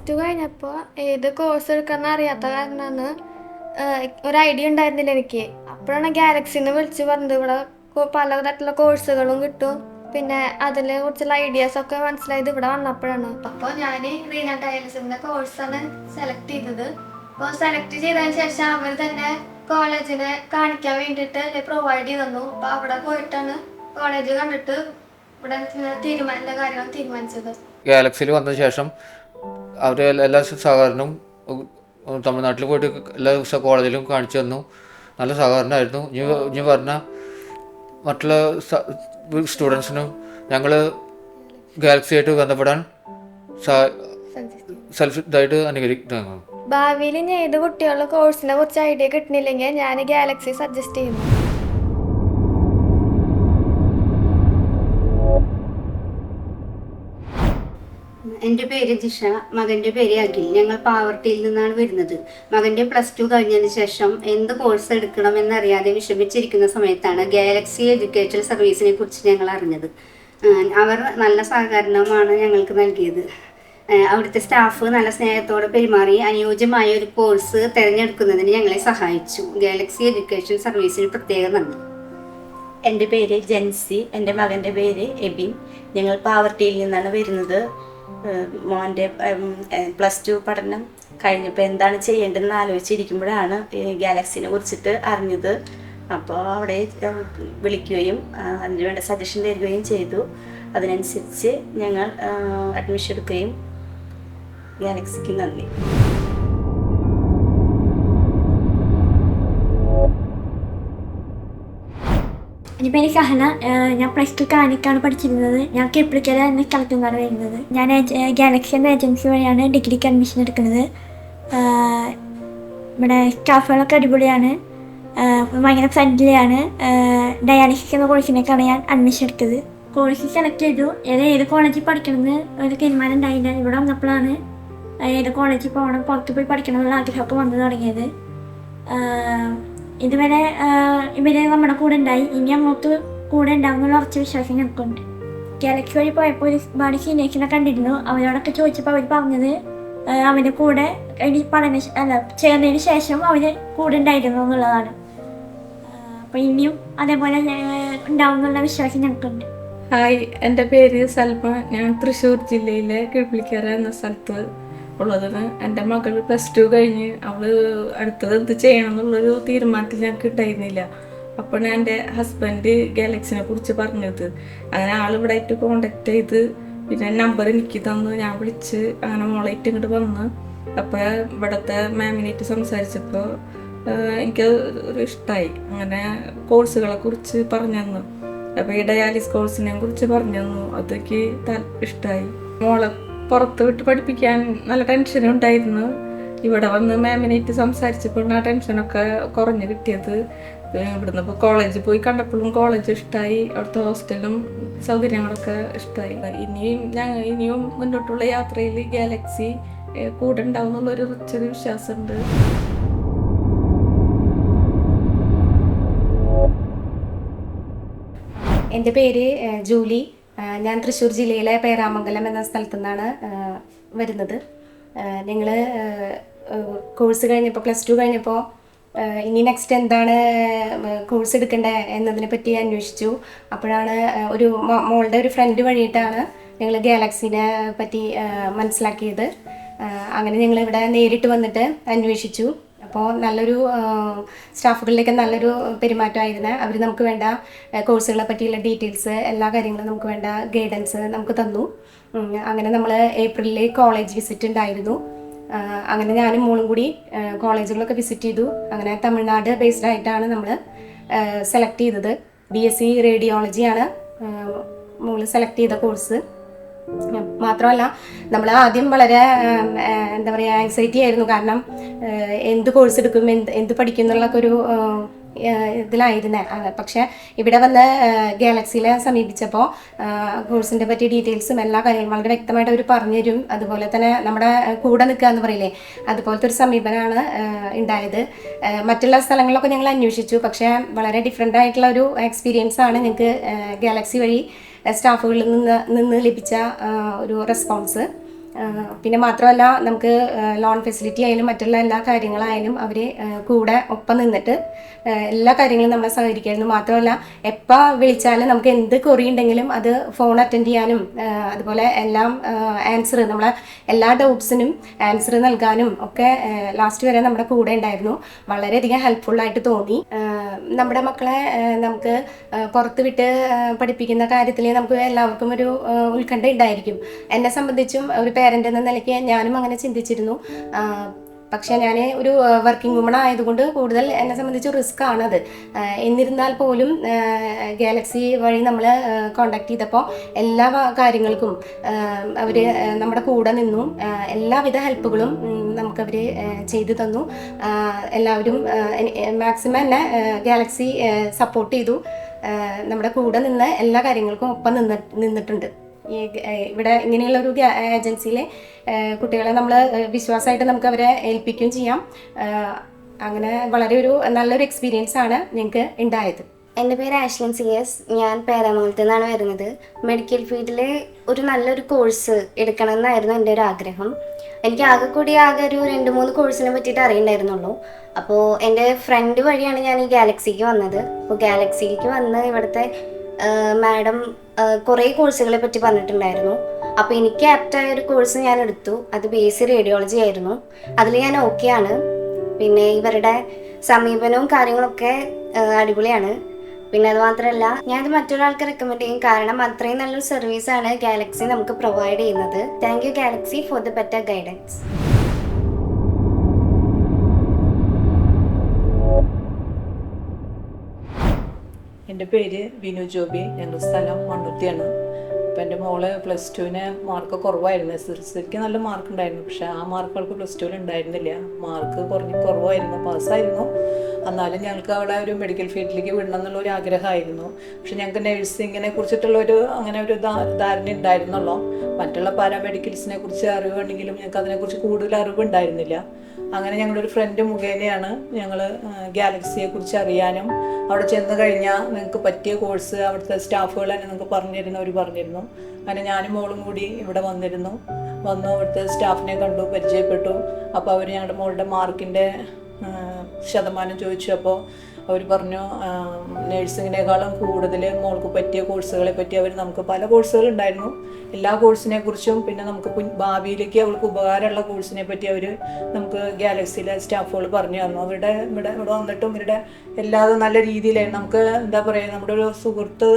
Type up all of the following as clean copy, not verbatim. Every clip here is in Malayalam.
+2 കഴിഞ്ഞപ്പോൾ ഏത് കോഴ്സ് എടുക്കാമെന്ന് അറിയാത്ത കാരണമാണ് ഒരു ഐഡിയ ഉണ്ടായിരുന്നില്ല എനിക്ക്. അപ്പോഴാണ് ഗാലക്സിന്ന് വിളിച്ച് പറഞ്ഞത് ഇവിടെ പലതരത്തിലുള്ള കോഴ്സുകളും കിട്ടും, പിന്നെ അതിനെ കുറിച്ചുള്ള ഐഡിയാസൊക്കെ മനസ്സിലായത് ഇവിടെ വന്നപ്പോഴാണ്. അപ്പോൾ ഞാൻ റീന ടൈൽസിൻ്റെ കോഴ്സാണ് സെലക്ട് ചെയ്തത്. അപ്പോൾ സെലക്ട് ചെയ്തതിന് ശേഷം അവർ തന്നെ കോളേജിനെ കാണിക്കാൻ വേണ്ടിയിട്ട് പ്രൊവൈഡ് ചെയ്ത് തന്നു. അപ്പോൾ അവിടെ പോയിട്ടാണ് കോളേജ് കണ്ടിട്ട് ഇവിടെ എല്ലാ കാര്യങ്ങളും തീരുമാനിച്ചത്. ഗാലക്സിയിൽ വന്ന ശേഷം അവർ എല്ലാ സഹകരണവും തമിഴ്നാട്ടിൽ പോയിട്ട് എല്ലാ കോളേജിലും കാണിച്ചു തന്നു. നല്ല സഹകരണമായിരുന്നു. ഇനി പറഞ്ഞ മറ്റുള്ള സ്റ്റുഡൻസിനും ഞങ്ങൾ ഗാലക്സിയായിട്ട് ബന്ധപ്പെടാൻ ഇതായിട്ട് അനുകരിക്കുന്നു. ഭാവിയിൽ ഇനി ഏത് കുട്ടികളുടെ കോഴ്സിനെ കുറിച്ച് ഐഡിയ കിട്ടുന്നില്ലെങ്കിൽ ഞാൻ ഗാലക്സി സജസ്റ്റ് ചെയ്യുന്നു. എൻ്റെ പേര് ജിഷ, മകൻ്റെ പേര് അഖിൽ. ഞങ്ങൾ പാവർട്ടിയിൽ നിന്നാണ് വരുന്നത്. മകൻ്റെ +2 കഴിഞ്ഞതിന് ശേഷം എന്ത് കോഴ്സ് എടുക്കണമെന്നറിയാതെ വിഷമിച്ചിരിക്കുന്ന സമയത്താണ് ഗാലക്സി എഡ്യൂക്കേഷൻ സർവീസിനെ കുറിച്ച് ഞങ്ങൾ അറിഞ്ഞത്. അവർ നല്ല സഹകരണമാണ് ഞങ്ങൾക്ക് നൽകിയത്. അവിടുത്തെ സ്റ്റാഫ് നല്ല സ്നേഹത്തോടെ പെരുമാറി അനുയോജ്യമായ ഒരു കോഴ്സ് തിരഞ്ഞെടുക്കുന്നതിന് ഞങ്ങളെ സഹായിച്ചു. ഗാലക്സി എഡ്യൂക്കേഷൻ സർവീസിന് പ്രത്യേകം നന്ദി. എൻ്റെ പേര് ജെൻസി, എൻ്റെ മകൻ്റെ പേര് എബിൻ. ഞങ്ങൾ പാവർട്ടിയിൽ നിന്നാണ് വരുന്നത്. മോൻ്റെ +2 പഠനം കഴിഞ്ഞപ്പോൾ എന്താണ് ചെയ്യേണ്ടതെന്ന് ആലോചിച്ചിരിക്കുമ്പോഴാണ് ഗാലക്സിനെ കുറിച്ചിട്ട് അറിഞ്ഞത്. അപ്പോൾ അവിടെ വിളിക്കുകയും അതിനുവേണ്ട സജഷൻ തരികയും ചെയ്തു. അതിനനുസരിച്ച് ഞങ്ങൾ അഡ്മിഷൻ എടുക്കുകയും ഗാലക്സിക്ക് നന്ദി. എൻ്റെ പേര് ഷഹന. ഞാൻ +2 കാനിക്കാണ് പഠിച്ചിരുന്നത്. ഞാൻ കിപ്ലിക്കര എന്ന സ്ഥലത്തു നിന്നാണ് വരുന്നത്. ഞാൻ ഗാലക്സി എന്ന ഏജൻസി വഴിയാണ് ഡിഗ്രിക്ക് അഡ്മിഷൻ എടുക്കുന്നത്. ഇവിടെ സ്റ്റാഫുകളൊക്കെ അടിപൊളിയാണ്, ഭയങ്കര ഫ്രണ്ട്ലിയാണ്. ഡയാലിസിസ് എന്ന കോഴ്സിനേക്കാണ് ഞാൻ അഡ്മിഷൻ എടുത്തത്. കോഴ്സ് സെലക്ട് ചെയ്തു. ഏത് കോളേജിൽ പഠിക്കണമെന്ന് ഒരു തീരുമാനം ഉണ്ടായില്ല. ഇവിടെ വന്നപ്പോഴാണ് ഏത് കോളേജിൽ പോകണം, പുറത്ത് പോയി പഠിക്കണം എന്നുള്ള ആഗ്രഹമൊക്കെ വന്നു തുടങ്ങിയത്. ഇതുവരെ ഇവര് നമ്മുടെ കൂടെ ഉണ്ടായി, ഇനി അങ്ങോട്ട് കൂടെ ഉണ്ടാവും എന്നുള്ള ഉറച്ച വിശ്വാസം ഞങ്ങൾക്കുണ്ട്. ഗാലക്സി വഴി പോയപ്പോൾ ഒരുപാട് സീനിയേഴ്സിനെ കണ്ടിരുന്നു. അവരോടൊക്കെ ചോദിച്ചപ്പോൾ അവർ പറഞ്ഞത് അവൻ്റെ കൂടെ ചേർന്നതിന് ശേഷം അവർ കൂടെ ഉണ്ടായിരുന്നു എന്നുള്ളതാണ്. അപ്പോൾ ഇനിയും അതേപോലെ ഉണ്ടാവും എന്നുള്ള വിശ്വാസം ഞങ്ങൾക്കുണ്ട്. ഹായ്, എൻ്റെ പേര് സൽമ. ഞാൻ തൃശ്ശൂർ ജില്ലയിലെ കിഴ്പിളിക്കര എന്ന സ്ഥലത്ത് ഉള്ളതാണ്. എൻ്റെ മകൾ +2 കഴിഞ്ഞ് അവൾ അടുത്തത് എന്ത് ചെയ്യണം എന്നുള്ളൊരു തീരുമാനത്തിൽ ഞങ്ങൾക്ക് ഉണ്ടായിരുന്നില്ല. അപ്പോഴാണ് എൻ്റെ ഹസ്ബൻഡ് ഗാലക്സിനെ കുറിച്ച് പറഞ്ഞത്. അങ്ങനെ ആളിവിടെ ആയിട്ട് കോണ്ടാക്ട് ചെയ്ത് പിന്നെ നമ്പർ എനിക്ക് തന്നു. ഞാൻ വിളിച്ച് അങ്ങനെ മോളായിട്ട് ഇങ്ങോട്ട് വന്ന് അപ്പോൾ ഇവിടുത്തെ മാമിനായിട്ട് സംസാരിച്ചപ്പോൾ എനിക്ക് ഒരു ഇഷ്ടമായി. അങ്ങനെ കോഴ്സുകളെ കുറിച്ച് പറഞ്ഞു തന്നു. അപ്പോൾ ഈ ഡയാലിസ് കോഴ്സിനെ കുറിച്ച് പറഞ്ഞു തന്നു. അതൊക്കെ ഇഷ്ടമായി. മോളെ പുറത്ത് വിട്ട് പഠിപ്പിക്കാൻ നല്ല ടെൻഷനുണ്ടായിരുന്നു. ഇവിടെ വന്ന് മാമിനായിട്ട് സംസാരിച്ചപ്പോൾ ആ ടെൻഷനൊക്കെ കുറഞ്ഞ് കിട്ടിയത്. ഇവിടുന്ന് ഇപ്പോൾ കോളേജിൽ പോയി കണ്ടപ്പോഴും കോളേജ് ഇഷ്ടമായി, അവിടുത്തെ ഹോസ്റ്റലും സൗകര്യങ്ങളൊക്കെ ഇഷ്ടമായി. ഇനിയും മുന്നോട്ടുള്ള യാത്രയിൽ ഗാലക്സി കൂടെ ഉണ്ടാവും എന്നുള്ളൊരു ഉറച്ചൊരു വിശ്വാസമുണ്ട്. എൻ്റെ പേര് ജൂലി. ഞാൻ തൃശ്ശൂർ ജില്ലയിലെ പേരാമംഗലം എന്ന സ്ഥലത്തു നിന്നാണ് വരുന്നത്. ഞങ്ങൾ കോഴ്സ് കഴിഞ്ഞപ്പോൾ +2 കഴിഞ്ഞപ്പോൾ ഇനി നെക്സ്റ്റ് എന്താണ് കോഴ്സ് എടുക്കേണ്ടത് എന്നതിനെ പറ്റി അന്വേഷിച്ചു. അപ്പോഴാണ് ഒരു മോളുടെ ഒരു ഫ്രണ്ട് വഴിയിട്ടാണ് ഞങ്ങൾ ഗാലക്സിനെ പറ്റി മനസ്സിലാക്കിയത്. അങ്ങനെ ഞങ്ങൾ ഇവിടെ നേരിട്ട് വന്നിട്ട് അന്വേഷിച്ചു. അപ്പോൾ നല്ലൊരു സ്റ്റാഫുകളിലേക്ക് നല്ലൊരു പെരുമാറ്റമായിരുന്നു. അവർ നമുക്ക് വേണ്ട കോഴ്സുകളെ പറ്റിയുള്ള ഡീറ്റെയിൽസ്, എല്ലാ കാര്യങ്ങളും നമുക്ക് വേണ്ട ഗൈഡൻസ് നമുക്ക് തന്നു. അങ്ങനെ നമ്മൾ ഏപ്രിലിൽ കോളേജ് വിസിറ്റ് ഉണ്ടായിരുന്നു. അങ്ങനെ ഞാനും മോളും കൂടി കോളേജുകളൊക്കെ വിസിറ്റ് ചെയ്തു. അങ്ങനെ തമിഴ്നാട് ബേസ്ഡ് ആയിട്ടാണ് നമ്മൾ സെലക്ട് ചെയ്തത്. BSc റേഡിയോളജിയാണ് മോള് സെലക്ട് ചെയ്ത കോഴ്സ്. മാത്രമല്ല നമ്മൾ ആദ്യം വളരെ എന്താ പറയുക ആങ്സൈറ്റി ആയിരുന്നു. കാരണം എന്ത് കോഴ്സ് എടുക്കും, എന്ത് പഠിക്കും എന്നുള്ളൊക്കെ ഒരു ഇതിലായിരുന്നേ. പക്ഷേ ഇവിടെ വന്ന് ഗാലക്സിയിലെ സമീപിച്ചപ്പോൾ കോഴ്സിൻ്റെ പറ്റി ഡീറ്റെയിൽസും എല്ലാ കാര്യങ്ങളും വളരെ വ്യക്തമായിട്ട് അവർ പറഞ്ഞു തരും. അതുപോലെ തന്നെ നമ്മുടെ കൂടെ നിൽക്കുക എന്ന് പറയില്ലേ, അതുപോലത്തെ ഒരു സമീപനമാണ് ഉണ്ടായത്. മറ്റുള്ള സ്ഥലങ്ങളിലൊക്കെ ഞങ്ങൾ അന്വേഷിച്ചു, പക്ഷേ വളരെ ഡിഫറെൻ്റ് ആയിട്ടുള്ള ഒരു എക്സ്പീരിയൻസ് ആണ് ഞങ്ങൾക്ക് ഗാലക്സി വഴി സ്റ്റാഫുകളിൽ നിന്ന് ലഭിച്ച ഒരു റെസ്പോൺസ്. പിന്നെ മാത്രമല്ല നമുക്ക് ലോൺ ഫെസിലിറ്റി ആയാലും മറ്റുള്ള എല്ലാ കാര്യങ്ങളായാലും അവർ കൂടെ ഒപ്പം നിന്നിട്ട് എല്ലാ കാര്യങ്ങളും നമ്മളെ സഹകരിക്കായിരുന്നു. മാത്രമല്ല എപ്പോൾ വിളിച്ചാലും നമുക്ക് എന്ത് കൊറി ഉണ്ടെങ്കിലും അത് ഫോൺ അറ്റൻഡ് ചെയ്യാനും അതുപോലെ എല്ലാം ആൻസർ നമ്മളെ എല്ലാ ഡൗട്ട്സിനും ആൻസർ നൽകാനും ഒക്കെ ലാസ്റ്റ് വരെ നമ്മുടെ കൂടെ ഉണ്ടായിരുന്നു. വളരെയധികം ഹെൽപ്ഫുള്ളായിട്ട് തോന്നി. നമ്മുടെ മക്കളെ നമുക്ക് പുറത്ത് വിട്ട് പഠിപ്പിക്കുന്ന കാര്യത്തിൽ നമുക്ക് എല്ലാവർക്കും ഒരു ഉത്കണ്ഠ ഉണ്ടായിരിക്കും. എന്നെ സംബന്ധിച്ചും ഒരു പേരൻ്റ് എന്ന നിലയ്ക്ക് ഞാനും അങ്ങനെ ചിന്തിച്ചിരുന്നു. പക്ഷേ ഞാൻ ഒരു വർക്കിംഗ് വുമൺ ആയതുകൊണ്ട് കൂടുതൽ എന്നെ സംബന്ധിച്ച് റിസ്ക് ആണത്. എന്നിരുന്നാൽ പോലും ഗാലക്സി വഴി നമ്മൾ കോണ്ടാക്ട് ചെയ്തപ്പോൾ എല്ലാ കാര്യങ്ങൾക്കും അവർ നമ്മുടെ കൂടെ നിന്നു. എല്ലാവിധ ഹെൽപ്പുകളും നമുക്കവർ ചെയ്തു തന്നു. എല്ലാവരും മാക്സിമം എന്നെ ഗാലക്സി സപ്പോർട്ട് ചെയ്തു. നമ്മുടെ കൂടെ നിന്ന് എല്ലാ കാര്യങ്ങൾക്കും ഒപ്പം നിന്നിട്ടുണ്ട്. ഇവിടെ ഇങ്ങനെയുള്ള ഒരു ഏജൻസിയിലെ കുട്ടികളെ നമ്മൾ വിശ്വാസമായിട്ട് നമുക്ക് അവരെ ഏൽപ്പിക്കുകയും ചെയ്യാം. അങ്ങനെ വളരെ നല്ലൊരു എക്സ്പീരിയൻസ് ആണ് ഞങ്ങൾക്ക് ഉണ്ടായത്. എൻ്റെ പേര് ആഷ്ലിൻ CS. ഞാൻ പേരാമംഗലത്തു നിന്നാണ് വരുന്നത്. മെഡിക്കൽ ഫീൽഡിൽ ഒരു നല്ലൊരു കോഴ്സ് എടുക്കണം എന്നായിരുന്നു എൻ്റെ ഒരു ആഗ്രഹം. എനിക്ക് ആകെ ഒരു 2-3 കോഴ്സിനെ പറ്റിയിട്ട് അറിയണ്ടായിരുന്നുള്ളൂ. അപ്പോൾ എൻ്റെ ഫ്രണ്ട് വഴിയാണ് ഞാൻ ഈ ഗാലക്സിക്ക് വന്നത്. അപ്പോൾ ഗാലക്സിക്ക് വന്ന് ഇവിടുത്തെ മാഡം കുറേ കോഴ്സുകളെ പറ്റി പറഞ്ഞിട്ടുണ്ടായിരുന്നു. അപ്പോൾ എനിക്ക് ആപ്റ്റായ ഒരു കോഴ്സ് ഞാൻ എടുത്തു. അത് BSc റേഡിയോളജി ആയിരുന്നു. അതിൽ ഞാൻ ഓക്കെയാണ്. പിന്നെ ഇവരുടെ സമീപനവും കാര്യങ്ങളൊക്കെ അടിപൊളിയാണ്. പിന്നെ അത് മാത്രമല്ല ഞാനത് മറ്റൊരാൾക്ക് റെക്കമെൻഡ് ചെയ്യും. കാരണം അത്രയും നല്ലൊരു സർവീസാണ് ഗാലക്സി നമുക്ക് പ്രൊവൈഡ് ചെയ്യുന്നത്. Thank you Galaxy for the better guidance. എൻ്റെ പേര് വിനു ജോബി. ഞങ്ങളുടെ സ്ഥലം മണ്ണുത്തിയാണ്. അപ്പോൾ എൻ്റെ മോള് +2 മാർക്ക് കുറവായിരുന്നു. SSLCക്ക് നല്ല മാർക്ക് ഉണ്ടായിരുന്നു. പക്ഷേ ആ മാർക്കുകൾക്ക് +2 ഉണ്ടായിരുന്നില്ല. മാർക്ക് കുറവായിരുന്നു. പാസ്സായിരുന്നു. എന്നാലും ഞങ്ങൾക്ക് അവിടെ ഒരു മെഡിക്കൽ ഫീൽഡിലേക്ക് വിടണം എന്നുള്ളൊരു ആഗ്രഹമായിരുന്നു. പക്ഷെ ഞങ്ങൾക്ക് നഴ്സിങ്ങിനെ കുറിച്ചിട്ടുള്ളൊരു അങ്ങനെ ഒരു ധാരണ ഉണ്ടായിരുന്നുള്ളൂ. മറ്റുള്ള പാരാമെഡിക്കൽസിനെ കുറിച്ച് അറിവുണ്ടെങ്കിലും ഞങ്ങൾക്ക് അതിനെക്കുറിച്ച് കൂടുതൽ അറിവുണ്ടായിരുന്നില്ല. അങ്ങനെ ഞങ്ങളൊരു ഫ്രണ്ട് മുഖേനയാണ് ഞങ്ങൾ ഗാലക്സിയെക്കുറിച്ച് അറിയാനും അവിടെ ചെന്ന് കഴിഞ്ഞാൽ നിങ്ങൾക്ക് പറ്റിയ കോഴ്സ് അവിടുത്തെ സ്റ്റാഫുകൾ തന്നെ നിങ്ങൾക്ക് പറഞ്ഞിരുന്നു. അങ്ങനെ ഞാനും മോളും കൂടി ഇവിടെ വന്നു അവിടുത്തെ സ്റ്റാഫിനെ കണ്ടു, പരിചയപ്പെട്ടു. അപ്പോൾ അവർ ഞങ്ങളുടെ മോളുടെ മാർക്കിൻ്റെ ശതമാനം ചോദിച്ചു. അപ്പോൾ അവർ പറഞ്ഞു നേഴ്സിങ്ങിനേക്കാളും കൂടുതൽ മോൾക്ക് പറ്റിയ കോഴ്സുകളെ പറ്റി അവർ നമുക്ക് പല കോഴ്സുകളുണ്ടായിരുന്നു. എല്ലാ കോഴ്സിനെ കുറിച്ചും പിന്നെ നമുക്ക് ഭാവിയിലേക്ക് അവൾക്ക് ഉപകാരമുള്ള കോഴ്സിനെ പറ്റി അവർ നമുക്ക് ഗാലക്സിയിലെ സ്റ്റാഫുകൾ പറഞ്ഞു തന്നു. ഇവിടെ വന്നിട്ടും ഇവരുടെ എല്ലാതും നല്ല രീതിയിലായിരുന്നു. നമുക്ക് എന്താ പറയുക, നമ്മുടെ ഒരു സുഹൃത്ത്,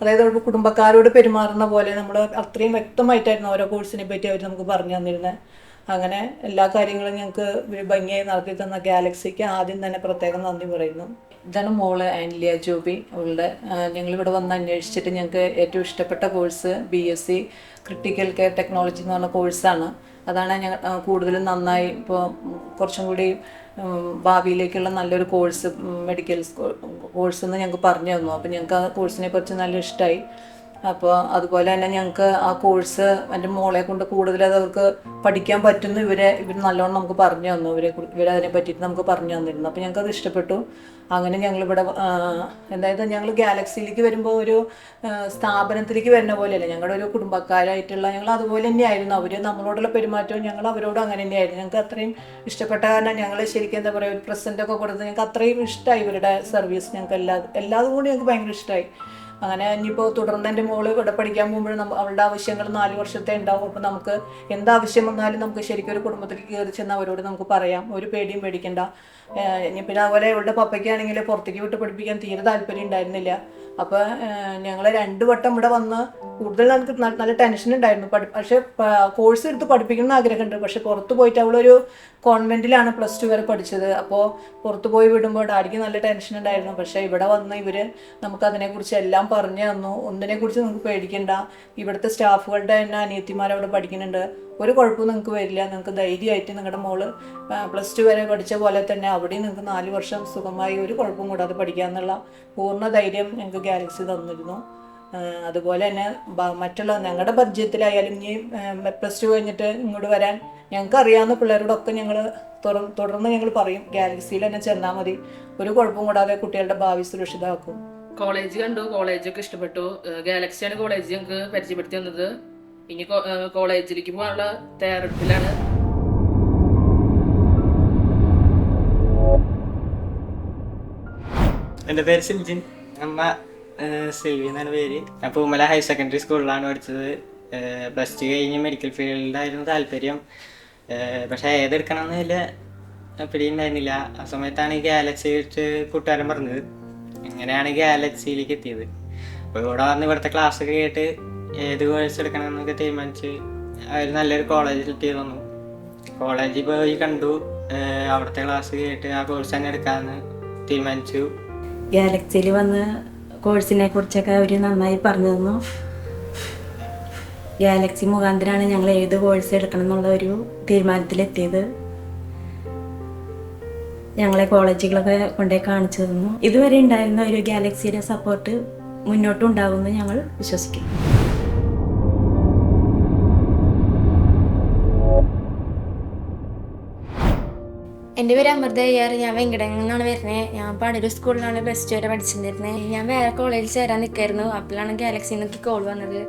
അതായത് ഒരു കുടുംബക്കാരോട് പെരുമാറുന്ന പോലെ നമ്മൾ അത്രയും വ്യക്തമായിട്ടായിരുന്നു ഓരോ കോഴ്സിനെ പറ്റി അവർ നമുക്ക് പറഞ്ഞു തന്നിരുന്നത്. അങ്ങനെ എല്ലാ കാര്യങ്ങളും ഞങ്ങൾക്ക് ഭംഗിയായി നടത്തി തന്ന ഗാലക്സിക്ക് ആദ്യം തന്നെ പ്രത്യേകം നന്ദി പറയുന്നു. ഇതാണ് മോള് ആൻലിയ ജോബി. അവളുടെ ഞങ്ങളിവിടെ വന്ന് അന്വേഷിച്ചിട്ട് ഞങ്ങൾക്ക് ഏറ്റവും ഇഷ്ടപ്പെട്ട course BSc critical care technology എന്ന് പറഞ്ഞ കോഴ്സാണ്. അതാണ് ഞങ്ങൾ കൂടുതലും നന്നായി ഇപ്പോൾ കുറച്ചും കൂടി ഭാവിയിലേക്കുള്ള നല്ലൊരു കോഴ്സ് മെഡിക്കൽ കോഴ്സ് എന്ന് ഞങ്ങൾക്ക് പറഞ്ഞു തന്നു. അപ്പോൾ ഞങ്ങൾക്ക് ആ കോഴ്സിനെ കുറിച്ച് നല്ല ഇഷ്ടമായി. അപ്പോൾ അതുപോലെ തന്നെ ഞങ്ങൾക്ക് ആ കോഴ്സ് എൻ്റെ മോളെ കൊണ്ട് കൂടുതൽ അത് അവർക്ക് പഠിക്കാൻ പറ്റുന്നു. ഇവർ നല്ലോണം നമുക്ക് പറഞ്ഞു തന്നു. ഇവരതിനെ പറ്റിയിട്ട് നമുക്ക് പറഞ്ഞു തന്നിരുന്നു. അപ്പോൾ ഞങ്ങൾക്കത് ഇഷ്ടപ്പെട്ടു. അങ്ങനെ ഞങ്ങളിവിടെ അതായത് ഞങ്ങൾ ഗാലക്സിയിലേക്ക് വരുമ്പോൾ ഒരു സ്ഥാപനത്തിലേക്ക് വരുന്ന പോലെയല്ല, ഞങ്ങളുടെ ഒരു കുടുംബക്കാരായിട്ടുള്ള ഞങ്ങൾ അതുപോലെ തന്നെയായിരുന്നു. അവർ നമ്മളോടുള്ള പെരുമാറ്റവും ഞങ്ങൾ അവരോടും അങ്ങനെ തന്നെയായിരുന്നു. ഞങ്ങൾക്ക് അത്രയും ഇഷ്ടപ്പെട്ട കാരണം ഞങ്ങൾ ശരിക്കും എന്താ പറയുക, ഒരു പ്രസൻറ്റൊക്കെ കൊടുത്ത് ഞങ്ങൾക്ക് അത്രയും ഇഷ്ടമായി ഇവരുടെ സർവീസ്. ഞങ്ങൾക്ക് എല്ലാതും കൂടി ഞങ്ങൾക്ക് ഭയങ്കര ഇഷ്ടമായി. അങ്ങനെ ഇനിയിപ്പോൾ തുടർന്ന് എൻ്റെ മോള് ഇവിടെ പഠിക്കാൻ പോകുമ്പോഴും അവളുടെ ആവശ്യങ്ങൾ 4 വർഷത്തെ ഉണ്ടാവും. അപ്പോൾ നമുക്ക് എന്താവശ്യം വന്നാലും നമുക്ക് ശരിക്കും ഒരു കുടുംബത്തിലേക്ക് കയറി ചെന്ന് അവരോട് നമുക്ക് പറയാം. ഒരു പേടിയും പേടിക്കണ്ട. ഇനി പിന്നെ അതുപോലെ ഇവളുടെ പപ്പയ്ക്കാണെങ്കിൽ പുറത്തേക്ക് വിട്ട് പഠിപ്പിക്കാൻ തീരെ താല്പര്യം ഉണ്ടായിരുന്നില്ല. അപ്പോൾ ഞങ്ങൾ 2 വട്ടം ഇവിടെ വന്ന് കൂടുതൽ നമുക്ക് നല്ല ടെൻഷൻ ഉണ്ടായിരുന്നു. പക്ഷേ കോഴ്സ് എടുത്ത് പഠിപ്പിക്കണം എന്ന് ആഗ്രഹമുണ്ട്. പക്ഷെ പുറത്ത് പോയിട്ട് അവളൊരു കോൺവെൻറ്റിലാണ് +2 വരെ പഠിച്ചത്. അപ്പോൾ പുറത്ത് പോയി വിടുമ്പോൾ ഡാഡിക്ക് നല്ല ടെൻഷൻ ഉണ്ടായിരുന്നു. പക്ഷേ ഇവിടെ വന്ന് ഇവർ നമുക്കതിനെക്കുറിച്ച് എല്ലാം പറഞ്ഞു തന്നു. ഒന്നിനെക്കുറിച്ച് നമുക്ക് പേടിക്കണ്ട. ഇവിടുത്തെ സ്റ്റാഫുകളുടെ തന്നെ അനിയത്തിമാരവിടെ പഠിക്കുന്നുണ്ട്. ഒരു കുഴപ്പവും നിങ്ങൾക്ക് വരില്ല. നിങ്ങൾക്ക് ധൈര്യമായിട്ട് നിങ്ങളുടെ മോള് +2 വരെ പഠിച്ച പോലെ തന്നെ അവിടെയും നിങ്ങൾക്ക് 4 വർഷം സുഖമായി ഒരു കുഴപ്പവും കൂടാതെ പഠിക്കാമെന്നുള്ള പൂർണ്ണ ധൈര്യം ഞങ്ങൾക്ക് ഗാലക്സി തന്നിരുന്നു. അതുപോലെ തന്നെ മറ്റുള്ള ഞങ്ങളുടെ പരിചയത്തിലായാലും ഇനി +2 കഴിഞ്ഞിട്ട് ഇങ്ങോട്ട് വരാൻ ഞങ്ങൾക്ക് അറിയാവുന്ന പിള്ളേരോടൊക്കെ ഞങ്ങൾ തുടർന്ന് ഞങ്ങൾ പറയും, ഗാലക്സിയിൽ തന്നെ ചെന്നാൽ മതി, ഒരു കുഴപ്പവും കൂടാതെ കുട്ടികളുടെ ഭാവി സുരക്ഷിതമാക്കും. കോളേജ് കണ്ടു, കോളേജൊക്കെ ഇഷ്ടപ്പെട്ടു. ഗാലക്സിയാണ് കോളേജ് ഞങ്ങൾക്ക് പരിചയപ്പെടുത്തി തന്നത്. ഇനി കോളേജിലേക്ക് പോകാനുള്ള തയ്യാറെടുപ്പിലാണ്. എൻ്റെ പേര് സിൽജിൻ, അമ്മ സെൽവി എന്നാണ് പേര്. ഞാൻ പൂമല ഹയർ സെക്കൻഡറി സ്കൂളിലാണ് പഠിച്ചത്. +2 കഴിഞ്ഞ് മെഡിക്കൽ ഫീൽഡിലായിരുന്നു താല്പര്യം. പക്ഷേ ഏതെടുക്കണമെന്ന് വലിയ പിടിയുണ്ടായിരുന്നില്ല. ആ സമയത്താണ് ഈ ഗാലക്സി വെച്ച് കൂട്ടുകാരൻ പറഞ്ഞത്. അങ്ങനെയാണ് ഗാലക്സിയിലേക്ക് എത്തിയത്. അപ്പോൾ ഇവിടെ വന്ന് ഇവിടുത്തെ ക്ലാസ്സൊക്കെ കേട്ട് ഏത് കോഴ്സ് എടുക്കണമെന്നൊക്കെ തീരുമാനിച്ച് അവർ നല്ലൊരു കോളേജിലെത്തി തന്നു. കോളേജിൽ പോയി കണ്ടു, അവിടുത്തെ ക്ലാസ് കേട്ട് ആ കോഴ്സ് തന്നെ എടുക്കാമെന്ന് തീരുമാനിച്ചു. ഗാലക്സിയിൽ വന്ന് കോഴ്സിനെ കുറിച്ചൊക്കെ അവർ നന്നായി പറഞ്ഞു തന്നു. ഗാലക്സി മുഖാന്തരമാണ് ഞങ്ങൾ ഏത് കോഴ്സ് എടുക്കണം എന്നുള്ള ഒരു തീരുമാനത്തിലെത്തിയത്. ഞങ്ങളെ കോളേജുകളൊക്കെ കൊണ്ടുപോയി കാണിച്ചു തന്നു. ഇതുവരെ ഉണ്ടായിരുന്ന ഒരു ഗാലക്സിയുടെ സപ്പോർട്ട് മുന്നോട്ടും ഉണ്ടാകുമെന്ന് ഞങ്ങൾ വിശ്വസിക്കുന്നു. എൻ്റെ പേര് അമൃത അയ്യർ. ഞാൻ വെങ്കടങ്ങളിൽ നിന്നാണ് വരുന്നത്. ഞാൻ പാടൊരു സ്കൂളിലാണ് +2 വരെ പഠിച്ചിട്ടുണ്ടായിരുന്നത്. ഞാൻ വേറെ കോളേജിൽ ചേരാൻ നിൽക്കായിരുന്നു. അപ്പോഴാണ് ഗാലക്സിയിൽ നിന്നൊക്കെ കോൾ വന്നത്.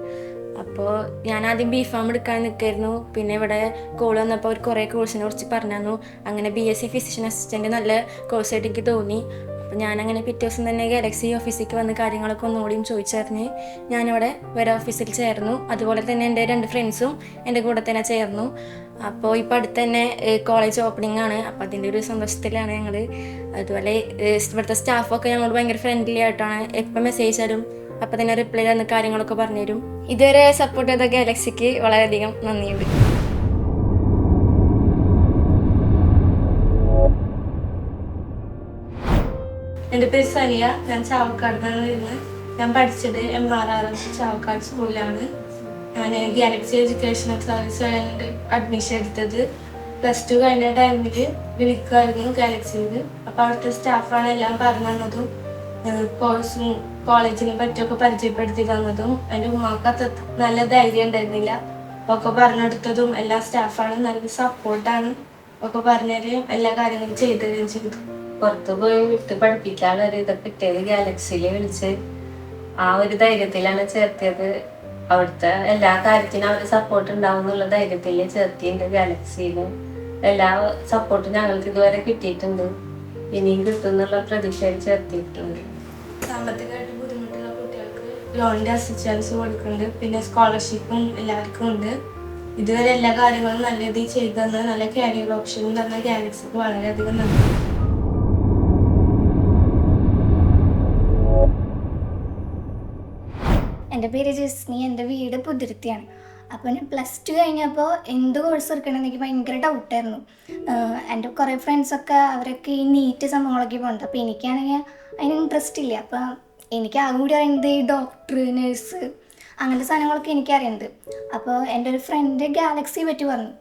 അപ്പോൾ ഞാൻ ആദ്യം B.Pharm എടുക്കാൻ നിൽക്കായിരുന്നു. പിന്നെ ഇവിടെ കോൾ വന്നപ്പോൾ അവർ കുറേ കോഴ്സിനെ കുറിച്ച് പറഞ്ഞു തന്നു. അങ്ങനെ BSc ഫിസിഷ്യൻ അസിസ്റ്റൻറ്റ് നല്ല കോഴ്സായിട്ട് എനിക്ക് തോന്നി. അപ്പോൾ ഞാനങ്ങനെ പിറ്റേ ദിവസം തന്നെ ഗാലക്സി ഓഫീസിലേക്ക് വന്ന് കാര്യങ്ങളൊക്കെ ഒന്നുകൂടിയും ചോദിച്ചറിഞ്ഞ് ഞാനിവിടെ വേറെ ഓഫീസിൽ ചേർന്നു. അതുപോലെ തന്നെ എൻ്റെ 2 ഫ്രണ്ട്സും എൻ്റെ കൂടെ തന്നെ ചേർന്നു. അപ്പോൾ ഇപ്പോൾ അടുത്ത് തന്നെ കോളേജ് ഓപ്പണിംഗ് ആണ്. അപ്പോൾ അതിൻ്റെ ഒരു സന്തോഷത്തിലാണ് ഞങ്ങൾ. അതുപോലെ ഇവിടുത്തെ സ്റ്റാഫൊക്കെ ഞങ്ങളോട് ഭയങ്കര ഫ്രണ്ട്ലി ആയിട്ടാണ്. എപ്പോൾ മെസ്സേജ് തരും അപ്പോൾ തന്നെ റിപ്ലൈ തന്ന കാര്യങ്ങളൊക്കെ പറഞ്ഞുതരും. ഇതുവരെ സപ്പോർട്ട് ചെയ്ത ഗാലക്സിക്ക് വളരെയധികം നന്ദിയുണ്ട്. എൻ്റെ പേര് സനിയ. ഞാൻ ചാവക്കാട് നിന്നാണ് വരുന്നത്. ഞാൻ പഠിച്ചത് MRRM ചാവക്കാട് സ്കൂളിലാണ്. ഞാൻ ഗാലക്സി എഡ്യൂക്കേഷണൽ സർവീസ് അഡ്മിഷൻ എടുത്തത്. +2 കഴിഞ്ഞ ടൈമിൽ വിളിക്കുമായിരുന്നു ഗാലക്സിയിൽ. അപ്പോൾ അവിടുത്തെ സ്റ്റാഫാണ് എല്ലാം പറഞ്ഞു തന്നതും കോഴ്സും കോളേജിനെ പറ്റിയൊക്കെ പരിചയപ്പെടുത്തി തന്നതും. എൻ്റെ ഉമ്മാക്ക് അത്ര നല്ല ധൈര്യം ഉണ്ടായിരുന്നില്ല. ഒക്കെ പറഞ്ഞെടുത്തതും എല്ലാ സ്റ്റാഫാണ് നല്ല സപ്പോർട്ടാണ്. ഒക്കെ പറഞ്ഞുതരും, എല്ലാ കാര്യങ്ങളും ചെയ്തു തരുകയും ചെയ്തു. പുറത്ത് പോയി വിട്ട് പഠിപ്പിക്കാനുള്ള ഇതൊക്കെ കിട്ടിയത് ഗാലക്സിയിൽ വിളിച്ച് ആ ഒരു ധൈര്യത്തിലാണ് ചേർത്തിയത്. അവിടുത്തെ എല്ലാ കാര്യത്തിനും അവർ സപ്പോർട്ട് ഉണ്ടാവും എന്നുള്ള ധൈര്യത്തിൽ ചേർത്തിട്ടുണ്ട്. ഗാലക്സിയിൽ എല്ലാ സപ്പോർട്ടും ഞങ്ങൾക്ക് ഇതുവരെ കിട്ടിയിട്ടുണ്ട്. ഇനിയും കിട്ടും എന്നുള്ള പ്രതീക്ഷയിൽ ചേർത്തിയിട്ടുണ്ട്. സാമ്പത്തികമായിട്ട് ബുദ്ധിമുട്ടുള്ള കുട്ടികൾക്ക് ലോണിൻ്റെ അസിസ്റ്റൻസ് കൊടുക്കുന്നുണ്ട്. പിന്നെ സ്കോളർഷിപ്പും എല്ലാവർക്കും ഉണ്ട്. ഇതുവരെ എല്ലാ കാര്യങ്ങളും നല്ല രീതിയിൽ ചെയ്തു തന്നത്, നല്ല കരിയർ ഓപ്ഷനും തന്ന ഗാലക്സിക്ക് വളരെയധികം നന്ദി. എൻ്റെ പേര് ജസ്നി. എൻ്റെ വീട് പുതിരുത്തിയാണ്. അപ്പോൾ ഞാൻ +2 കഴിഞ്ഞപ്പോൾ എന്ത് കോഴ്സ് എടുക്കണമെന്ന് എനിക്ക് ഭയങ്കര ഡൗട്ടായിരുന്നു. എൻ്റെ കുറേ ഫ്രണ്ട്സൊക്കെ അവരൊക്കെ ഈ നീറ്റ് സംഭവങ്ങളൊക്കെ പോകുന്നുണ്ട്. അപ്പോൾ എനിക്കാണെങ്കിൽ അതിന് ഇൻട്രസ്റ്റ് ഇല്ല. അപ്പോൾ എനിക്ക് ആകെ കൂടി അറിയുന്നത് ഈ ഡോക്ടർ, നേഴ്സ് അങ്ങനത്തെ സാധനങ്ങളൊക്കെ എനിക്കറിയുന്നത്. അപ്പോൾ എൻ്റെ ഒരു ഫ്രണ്ട് ഗാലക്സി പറ്റി പറഞ്ഞു.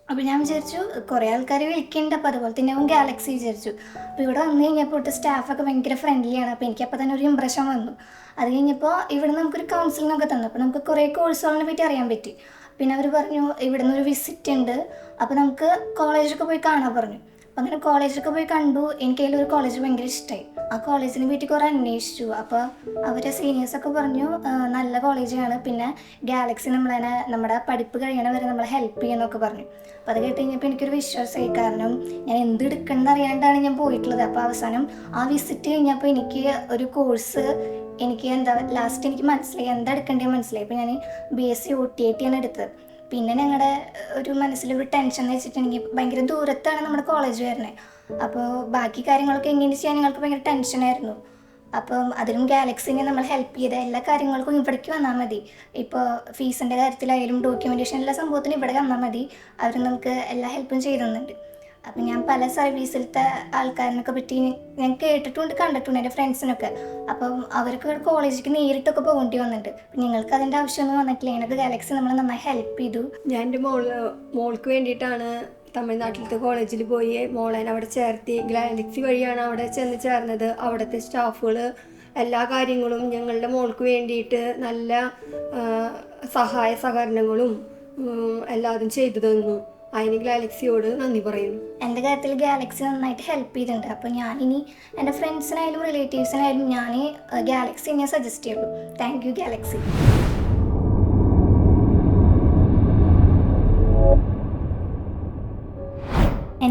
അപ്പോൾ ഞാൻ വിചാരിച്ചു കുറേ ആൾക്കാർ വിളിക്കുന്നുണ്ട്, അപ്പോൾ അതുപോലെ തന്നെ അവൻ ഗാലക്സി വിചാരിച്ചു. അപ്പോൾ ഇവിടെ വന്നു കഴിഞ്ഞപ്പോൾ ഇവിടുത്തെ സ്റ്റാഫൊക്കെ ഭയങ്കര ഫ്രണ്ട്ലിയാണ്. അപ്പോൾ എനിക്കപ്പോൾ തന്നെ ഒരു ഇമ്പ്രഷൻ വന്നു. അത് കഴിഞ്ഞപ്പോൾ ഇവിടെ നമുക്കൊരു കൗൺസിലിങ്ങൊക്കെ തന്നു. അപ്പോൾ നമുക്ക് കുറേ കോഴ്സുകളെ പറ്റി അറിയാൻ പറ്റി. പിന്നെ അവർ പറഞ്ഞു ഇവിടെ നിന്നൊരു വിസിറ്റ് ഉണ്ട്, അപ്പോൾ നമുക്ക് കോളേജൊക്കെ പോയി കാണാൻ പറഞ്ഞു. അപ്പോൾ അങ്ങനെ കോളേജൊക്കെ പോയി കണ്ടു. എനിക്കതിലൊരു കോളേജ് ഭയങ്കര ഇഷ്ടമായി. ആ കോളേജിനെ പറ്റി കുറേ അന്വേഷിച്ചു. അപ്പോൾ അവരെ സീനിയേഴ്സൊക്കെ പറഞ്ഞു നല്ല കോളേജാണ്, പിന്നെ ഗാലക്സി നമ്മുടെ പഠിപ്പ് കഴിയണ വരെ നമ്മളെ ഹെൽപ്പ് ചെയ്യുമെന്നൊക്കെ പറഞ്ഞു. അപ്പോൾ അത് കേട്ട് കഴിഞ്ഞപ്പോൾ എനിക്കൊരു വിശ്വാസമായി. കാരണം ഞാൻ എന്ത് എടുക്കണമെന്ന് അറിയാണ്ടാണ് ഞാൻ പോയിട്ടുള്ളത്. അപ്പോൾ അവസാനം ആ വിസിറ്റ് കഴിഞ്ഞപ്പോൾ എനിക്ക് ഒരു കോഴ്സ് എനിക്ക് ലാസ്റ്റ് എനിക്ക് മനസ്സിലായി എന്താ എടുക്കേണ്ടത് മനസ്സിലായി. അപ്പോൾ ഞാൻ BSc OTIT ആണ് എടുത്തത്. പിന്നെ ഞങ്ങളുടെ ഒരു മനസ്സിലൊരു ടെൻഷൻ എന്ന് വെച്ചിട്ടുണ്ടെങ്കിൽ ഭയങ്കര ദൂരത്താണ് നമ്മുടെ കോളേജ് വരുന്നത്. അപ്പോൾ ബാക്കി കാര്യങ്ങളൊക്കെ എങ്ങനെ ചെയ്യാൻ ഞങ്ങൾക്ക് ഭയങ്കര ടെൻഷനായിരുന്നു. അപ്പം അതിലും ഗാലക്സിനെ നമ്മൾ ഹെൽപ്പ് ചെയ്ത എല്ലാ കാര്യങ്ങൾക്കും ഇവിടേക്ക് വന്നാൽ മതി. ഇപ്പോൾ ഫീസിൻ്റെ കാര്യത്തിലായാലും ഡോക്യുമെൻറ്റേഷൻ എല്ലാ സംഭവത്തിനും ഇവിടെ വന്നാൽ മതി. അവർ നമുക്ക് എല്ലാ ഹെൽപ്പും ചെയ്തു തന്നിട്ടുണ്ട്. അപ്പം ഞാൻ പല സർവീസിലത്തെ ആൾക്കാരിനൊക്കെ പറ്റി ഞാൻ കേട്ടിട്ടുണ്ട്, കണ്ടിട്ടുണ്ട് എൻ്റെ ഫ്രണ്ട്സിനൊക്കെ. അപ്പം അവർക്ക് കോളേജിലേക്ക് നേരിട്ടൊക്കെ പോകേണ്ടി വന്നിട്ടുണ്ട്. നിങ്ങൾക്ക് അതിൻ്റെ ആവശ്യമൊന്നും വന്നിട്ടില്ല. ഞങ്ങൾക്ക് ഗാലക്സി നമ്മളെ നന്നായി ഹെൽപ്പ് ചെയ്തു. ഞാൻ എൻ്റെ മോൾക്ക് വേണ്ടിയിട്ടാണ് തമിഴ്നാട്ടിലത്തെ കോളേജിൽ പോയി മോളെ അവിടെ ചേർത്തി. ഗാലക്സി വഴിയാണ് അവിടെ ചെന്ന് ചേർന്നത്. അവിടുത്തെ സ്റ്റാഫുകൾ എല്ലാ കാര്യങ്ങളും ഞങ്ങളുടെ മോൾക്ക് വേണ്ടിയിട്ട് നല്ല സഹായ സഹകരണങ്ങളും എല്ലാതും ചെയ്തു തന്നു. അതിന് ഗാലക്സിയോട് നന്ദി പറയുന്നു. എൻ്റെ കാര്യത്തിൽ ഗാലക്സി നന്നായിട്ട് ഹെൽപ്പ് ചെയ്തിട്ടുണ്ട്. അപ്പോൾ ഞാനിനി എൻ്റെ ഫ്രണ്ട്സിനായാലും റിലേറ്റീവ്സിനായാലും ഞാൻ ഗാലക്സി ഞാൻ സജസ്റ്റ് ചെയ്യുള്ളൂ. Thank you Galaxy.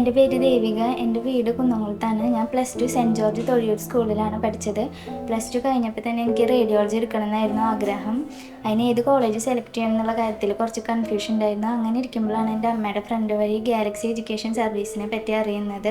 എൻ്റെ പേര് ദേവിക. എൻ്റെ വീട് കുന്നംകുളത്താണ്. ഞാൻ +2 സെൻറ്റ് ജോർജ് തൊഴിയൂർ സ്കൂളിലാണ് പഠിച്ചത്. +2 കഴിഞ്ഞപ്പോൾ തന്നെ എനിക്ക് റേഡിയോളജി എടുക്കണമെന്നായിരുന്നു ആഗ്രഹം. അതിന് ഏത് കോളേജ് സെലക്ട് ചെയ്യണം എന്നുള്ള കാര്യത്തിൽ കുറച്ച് കൺഫ്യൂഷൻ ഉണ്ടായിരുന്നു. അങ്ങനെ ഇരിക്കുമ്പോഴാണ് എൻ്റെ അമ്മയുടെ ഫ്രണ്ട് വഴി ഗാലക്സി എഡ്യൂക്കേഷൻ സർവീസിനെ പറ്റി അറിയുന്നത്.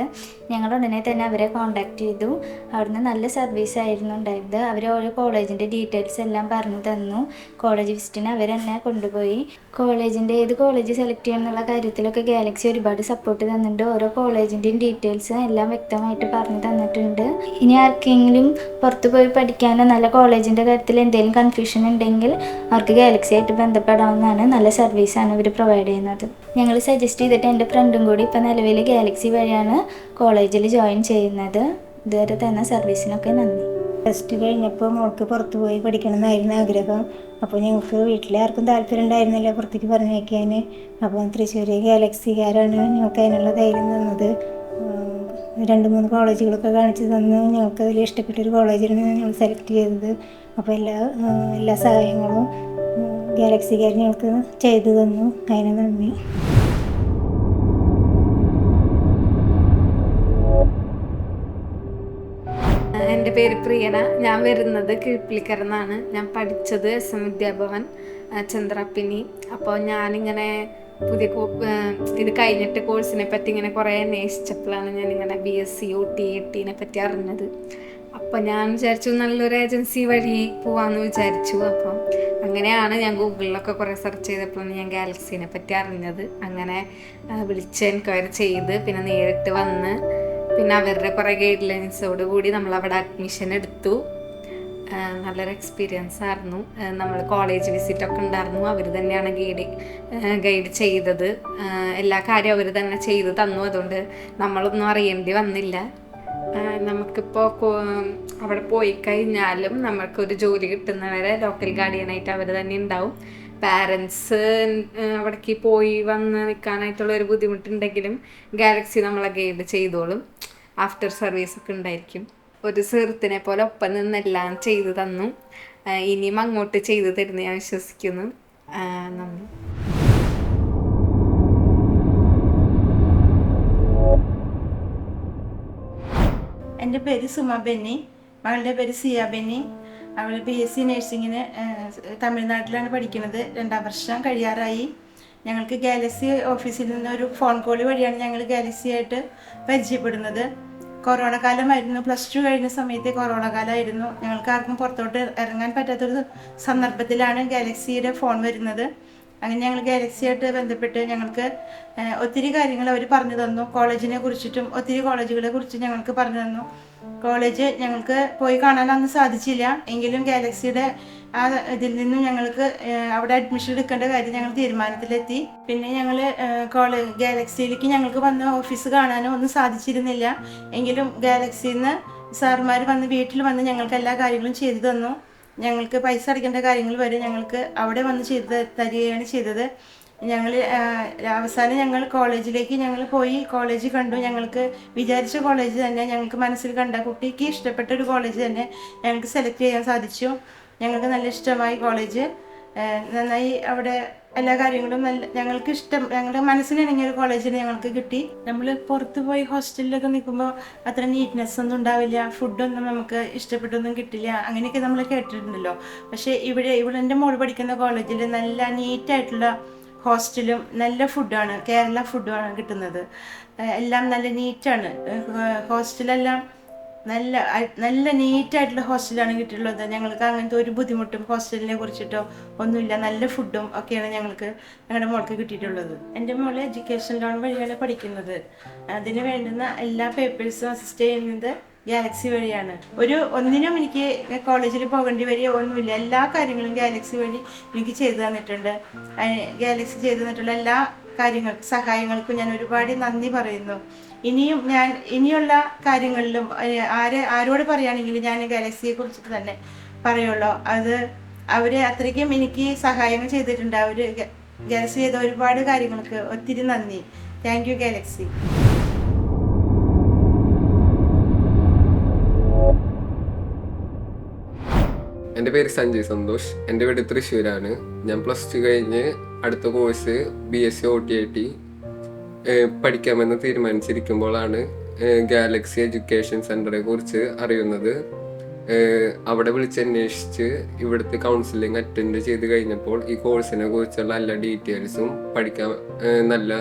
ഞങ്ങൾ ഉടനെ തന്നെ അവരെ കോൺടാക്ട് ചെയ്തു. അവിടുന്ന് നല്ല സർവീസ് ആയിരുന്നു ഉണ്ടായത്. അവർ ഓരോ കോളേജിൻ്റെ ഡീറ്റെയിൽസ് എല്ലാം പറഞ്ഞു തന്നു. കോളേജ് വിസിറ്റിന് അവരെന്നെ കൊണ്ടുപോയി. കോളേജിൻ്റെ ഏത് കോളേജ് സെലക്ട് ചെയ്യണം എന്നുള്ള കാര്യത്തിലൊക്കെ ഗാലക്സി ഒരുപാട് സപ്പോർട്ട് തന്നിട്ടുണ്ട്. ഓരോ കോളേജിൻ്റെയും ഡീറ്റെയിൽസ് എല്ലാം വ്യക്തമായിട്ട് പറഞ്ഞു തന്നിട്ടുണ്ട്. ഇനി ആർക്കെങ്കിലും പുറത്ത് പോയി പഠിക്കാനോ നല്ല കോളേജിൻ്റെ കാര്യത്തിൽ എന്തെങ്കിലും കൺഫ്യൂഷൻ ഉണ്ടെങ്കിൽ അവർക്ക് ഗാലക്സി ആയിട്ട് ബന്ധപ്പെടാവുന്നതാണ്. നല്ല സർവീസാണ് ഇവർ പ്രൊവൈഡ് ചെയ്യുന്നത്. ഞങ്ങൾ സജസ്റ്റ് ചെയ്തിട്ട് എൻ്റെ ഫ്രണ്ടും കൂടി ഇപ്പോൾ നിലവിൽ ഗാലക്സി വഴിയാണ് കോളേജിൽ ജോയിൻ ചെയ്യുന്നത്. ഇതുവരെ തന്ന സർവീസിനൊക്കെ നന്ദി. +2 കഴിഞ്ഞപ്പോൾ മോൾക്ക് പുറത്ത് പോയി പഠിക്കണം എന്നായിരുന്നു ആഗ്രഹം. അപ്പോൾ ഞങ്ങൾക്ക് വീട്ടിൽ ആർക്കും താല്പര്യം ഉണ്ടായിരുന്നില്ല പുറത്തേക്ക് പറഞ്ഞയക്കാൻ. അപ്പോൾ തൃശ്ശൂർ ഗാലക്സിക്കാരാണ് ഞങ്ങൾക്ക് അതിനുള്ള ധൈര്യം തന്നത്. 2-3 കോളേജുകളൊക്കെ കാണിച്ചു തന്നു. ഞങ്ങൾക്ക് അതിൽ ഇഷ്ടപ്പെട്ടൊരു കോളേജിലാണ് ഞങ്ങൾ സെലക്ട് ചെയ്തത്. അപ്പോൾ എല്ലാ സഹായങ്ങളും ഗാലക്സിക്കാർ ഞങ്ങൾക്ക് ചെയ്തു തന്നു. അതിന് നന്ദി. എൻ്റെ പേര് പ്രിയന. ഞാൻ വരുന്നത് കിഴ്പ്പിളിക്കരന്നാണ്. ഞാൻ പഠിച്ചത് SM വിദ്യാഭവൻ ചന്ദ്രാപ്പിനി. അപ്പോൾ ഞാനിങ്ങനെ ഇത് കഴിഞ്ഞിട്ട് കോഴ്സിനെ പറ്റി ഇങ്ങനെ കുറേ അന്വേഷിച്ചപ്പോഴാണ് ഞാനിങ്ങനെ BSc OT-AT പറ്റി അറിഞ്ഞത്. അപ്പോൾ ഞാൻ വിചാരിച്ചു നല്ലൊരു ഏജൻസി വഴി പോവാമെന്ന് വിചാരിച്ചു. അപ്പം അങ്ങനെയാണ് ഞാൻ ഗൂഗിളിലൊക്കെ കുറേ സെർച്ച് ചെയ്തപ്പോഴാണ് ഞാൻ ഗാലക്സിനെ പറ്റി അറിഞ്ഞത്. അങ്ങനെ വിളിച്ച് എൻക്വയറി ചെയ്ത് പിന്നെ നേരിട്ട് വന്ന് പിന്നെ അവരുടെ കുറേ ഗൈഡ് ലൈൻസോട് കൂടി നമ്മളവിടെ അഡ്മിഷൻ എടുത്തു. നല്ലൊരു എക്സ്പീരിയൻസ് ആയിരുന്നു. നമ്മൾ കോളേജ് വിസിറ്റൊക്കെ ഉണ്ടായിരുന്നു. അവർ തന്നെയാണ് ഗൈഡ് ചെയ്തത്. എല്ലാ കാര്യവും അവർ തന്നെ ചെയ്ത് തന്നു. അതുകൊണ്ട് നമ്മളൊന്നും അറിയേണ്ടി വന്നില്ല. നമുക്കിപ്പോൾ അവിടെ പോയി കഴിഞ്ഞാലും നമ്മൾക്കൊരു ജോലി കിട്ടുന്നവരെ ലോക്കൽ ഗാർഡിയനായിട്ട് അവർ തന്നെ ഉണ്ടാവും. പാരൻസ് അവിടേക്ക് പോയി വന്ന് നിൽക്കാനായിട്ടുള്ള ഒരു ബുദ്ധിമുട്ടുണ്ടെങ്കിലും ഗാലക്സി നമ്മളെ ഗൈഡ് ചെയ്തോളും. ആഫ്റ്റർ സർവീസൊക്കെ ഉണ്ടായിരിക്കും. ഒരു സുഹൃത്തിനെ പോലെ ഒപ്പം നിന്നെല്ലാം ചെയ്തു തന്നു. ഇനിയും അങ്ങോട്ട് ചെയ്തു തരുന്ന ഞാൻ വിശ്വസിക്കുന്നു. നന്ദി. എൻ്റെ പേര് സുമ ബെന്നി. മകളുടെ പേര് സിയ ബെന്നി. അവൾ BSc നഴ്സിങ്ങിന് തമിഴ്നാട്ടിലാണ് പഠിക്കുന്നത്. 2ാം വർഷം കഴിയാറായി. ഞങ്ങൾക്ക് ഗാലക്സി ഓഫീസിൽ നിന്ന് ഒരു ഫോൺ കോൾ വഴിയാണ് ഞങ്ങൾ ഗാലക്സിയായിട്ട് പരിചയപ്പെടുന്നത്. കൊറോണ കാലമായിരുന്നു. +2 കഴിഞ്ഞ സമയത്ത് കൊറോണ കാലമായിരുന്നു. ഞങ്ങൾക്ക് ആർക്കും പുറത്തോട്ട് ഇറങ്ങാൻ പറ്റാത്തൊരു സന്ദർഭത്തിലാണ് ഗാലക്സിയുടെ ഫോൺ വരുന്നത്. അങ്ങനെ ഞങ്ങൾ ഗാലക്സിയായിട്ട് ബന്ധപ്പെട്ട് ഞങ്ങൾക്ക് ഒത്തിരി കാര്യങ്ങൾ അവർ പറഞ്ഞു തന്നു. കോളേജിനെ കുറിച്ചിട്ടും ഒത്തിരി കോളേജുകളെ കുറിച്ച് ഞങ്ങൾക്ക് പറഞ്ഞു തന്നു. കോളേജ് ഞങ്ങൾക്ക് പോയി കാണാനൊന്നും സാധിച്ചില്ല. എങ്കിലും ഗാലക്സിയുടെ ആ ഇതിൽ നിന്നും ഞങ്ങൾക്ക് അവിടെ അഡ്മിഷൻ എടുക്കേണ്ട കാര്യം ഞങ്ങൾ തീരുമാനത്തിലെത്തി. പിന്നെ ഞങ്ങൾ ഗാലക്സിയിലേക്ക് ഞങ്ങൾക്ക് വന്ന് ഓഫീസ് കാണാനോ ഒന്നും സാധിച്ചിരുന്നില്ല. എങ്കിലും ഗാലക്സിയിൽ നിന്ന് സാറുമാർ വന്ന് വീട്ടിൽ വന്ന് ഞങ്ങൾക്ക് എല്ലാ കാര്യങ്ങളും ചെയ്തു തന്നു. ഞങ്ങൾക്ക് പൈസ അടയ്ക്കേണ്ട കാര്യങ്ങൾ വരെ ഞങ്ങൾക്ക് അവിടെ വന്ന് ചെയ്ത് തരികയാണ് ചെയ്തത്. അവസാനം ഞങ്ങൾ കോളേജിലേക്ക് ഞങ്ങൾ പോയി കോളേജ് കണ്ടു. ഞങ്ങൾക്ക് വിചാരിച്ച കോളേജ് തന്നെ, ഞങ്ങൾക്ക് മനസ്സിൽ കണ്ട കുട്ടിക്ക് ഇഷ്ടപ്പെട്ട ഒരു കോളേജ് തന്നെ ഞങ്ങൾക്ക് സെലക്ട് ചെയ്യാൻ സാധിച്ചു. ഞങ്ങൾക്ക് നല്ല ഇഷ്ടമായി കോളേജ്. നന്നായി അവിടെ എല്ലാ കാര്യങ്ങളും ഞങ്ങൾക്ക് ഇഷ്ടം, ഞങ്ങളുടെ മനസ്സിനിണങ്ങിയ ഒരു കോളേജിൽ ഞങ്ങൾക്ക് കിട്ടി. നമ്മൾ പുറത്ത് പോയി ഹോസ്റ്റലിലൊക്കെ നിൽക്കുമ്പോൾ അത്ര നീറ്റ്നെസ് ഒന്നും ഉണ്ടാവില്ല, ഫുഡൊന്നും നമുക്ക് ഇഷ്ടപ്പെട്ടൊന്നും കിട്ടില്ല, അങ്ങനെയൊക്കെ നമ്മൾ കേട്ടിട്ടുണ്ടല്ലോ. പക്ഷേ ഇവിടെ എൻ്റെ മോൾ പഠിക്കുന്ന കോളേജിൽ നല്ല നീറ്റായിട്ടുള്ള ഹോസ്റ്റലും നല്ല ഫുഡാണ്, കേരള ഫുഡുമാണ് കിട്ടുന്നത്. എല്ലാം നല്ല നീറ്റാണ്. ഹോസ്റ്റലെല്ലാം നല്ല നീറ്റായിട്ടുള്ള ഹോസ്റ്റലാണ് കിട്ടിയിട്ടുള്ളത്. ഞങ്ങൾക്ക് അങ്ങനത്തെ ഒരു ബുദ്ധിമുട്ടും ഹോസ്റ്റലിനെ കുറിച്ചിട്ടോ ഒന്നുമില്ല. നല്ല ഫുഡും ഒക്കെയാണ് ഞങ്ങളുടെ മോൾക്ക് കിട്ടിയിട്ടുള്ളത്. എൻ്റെ മോൾ എഡ്യൂക്കേഷൻ ലോൺ വഴിയാണ് പഠിക്കുന്നത്. അതിന് വേണ്ടുന്ന എല്ലാ പേപ്പേഴ്സും അസിസ്റ്റ് ചെയ്യുന്നത് ഗാലക്സി വഴിയാണ്. ഒന്നിനും എനിക്ക് കോളേജിൽ പോകേണ്ടി വരിക ഒന്നുമില്ല. എല്ലാ കാര്യങ്ങളും ഗാലക്സി വഴി എനിക്ക് ചെയ്തു തന്നിട്ടുണ്ട്. ഗാലക്സി ചെയ്തു തന്നിട്ടുള്ള എല്ലാ സഹായങ്ങൾക്കും ഞാൻ ഒരുപാട് നന്ദി പറയുന്നു. ഇനിയുള്ള കാര്യങ്ങളിലും ആരോട് പറയുകയാണെങ്കിലും ഞാൻ ഗാലക്സിയെ കുറിച്ചിട്ട് തന്നെ പറയുള്ളൂ. അവർ അത്രയ്ക്കും എനിക്ക് സഹായങ്ങൾ ചെയ്തിട്ടുണ്ട്. അവർ ഗാലക്സി ചെയ്ത ഒരുപാട് കാര്യങ്ങൾക്ക് ഒത്തിരി നന്ദി. Thank you Galaxy. എൻ്റെ പേര് സഞ്ജയ് സന്തോഷ്. എൻ്റെ വീട് തൃശ്ശൂരാണ്. ഞാൻ +2 കഴിഞ്ഞ് അടുത്ത കോഴ്സ് BSc OT-AT പഠിക്കാമെന്ന് തീരുമാനിച്ചിരിക്കുമ്പോഴാണ് ഗാലക്സി എഡ്യൂക്കേഷൻ സെൻ്ററെ കുറിച്ച് അറിയുന്നത്. അവിടെ വിളിച്ചന്വേഷിച്ച് ഇവിടുത്തെ കൗൺസിലിംഗ് അറ്റൻഡ് ചെയ്ത് കഴിഞ്ഞപ്പോൾ ഈ കോഴ്സിനെ കുറിച്ചുള്ള എല്ലാ ഡീറ്റെയിൽസും പഠിക്കാൻ നല്ല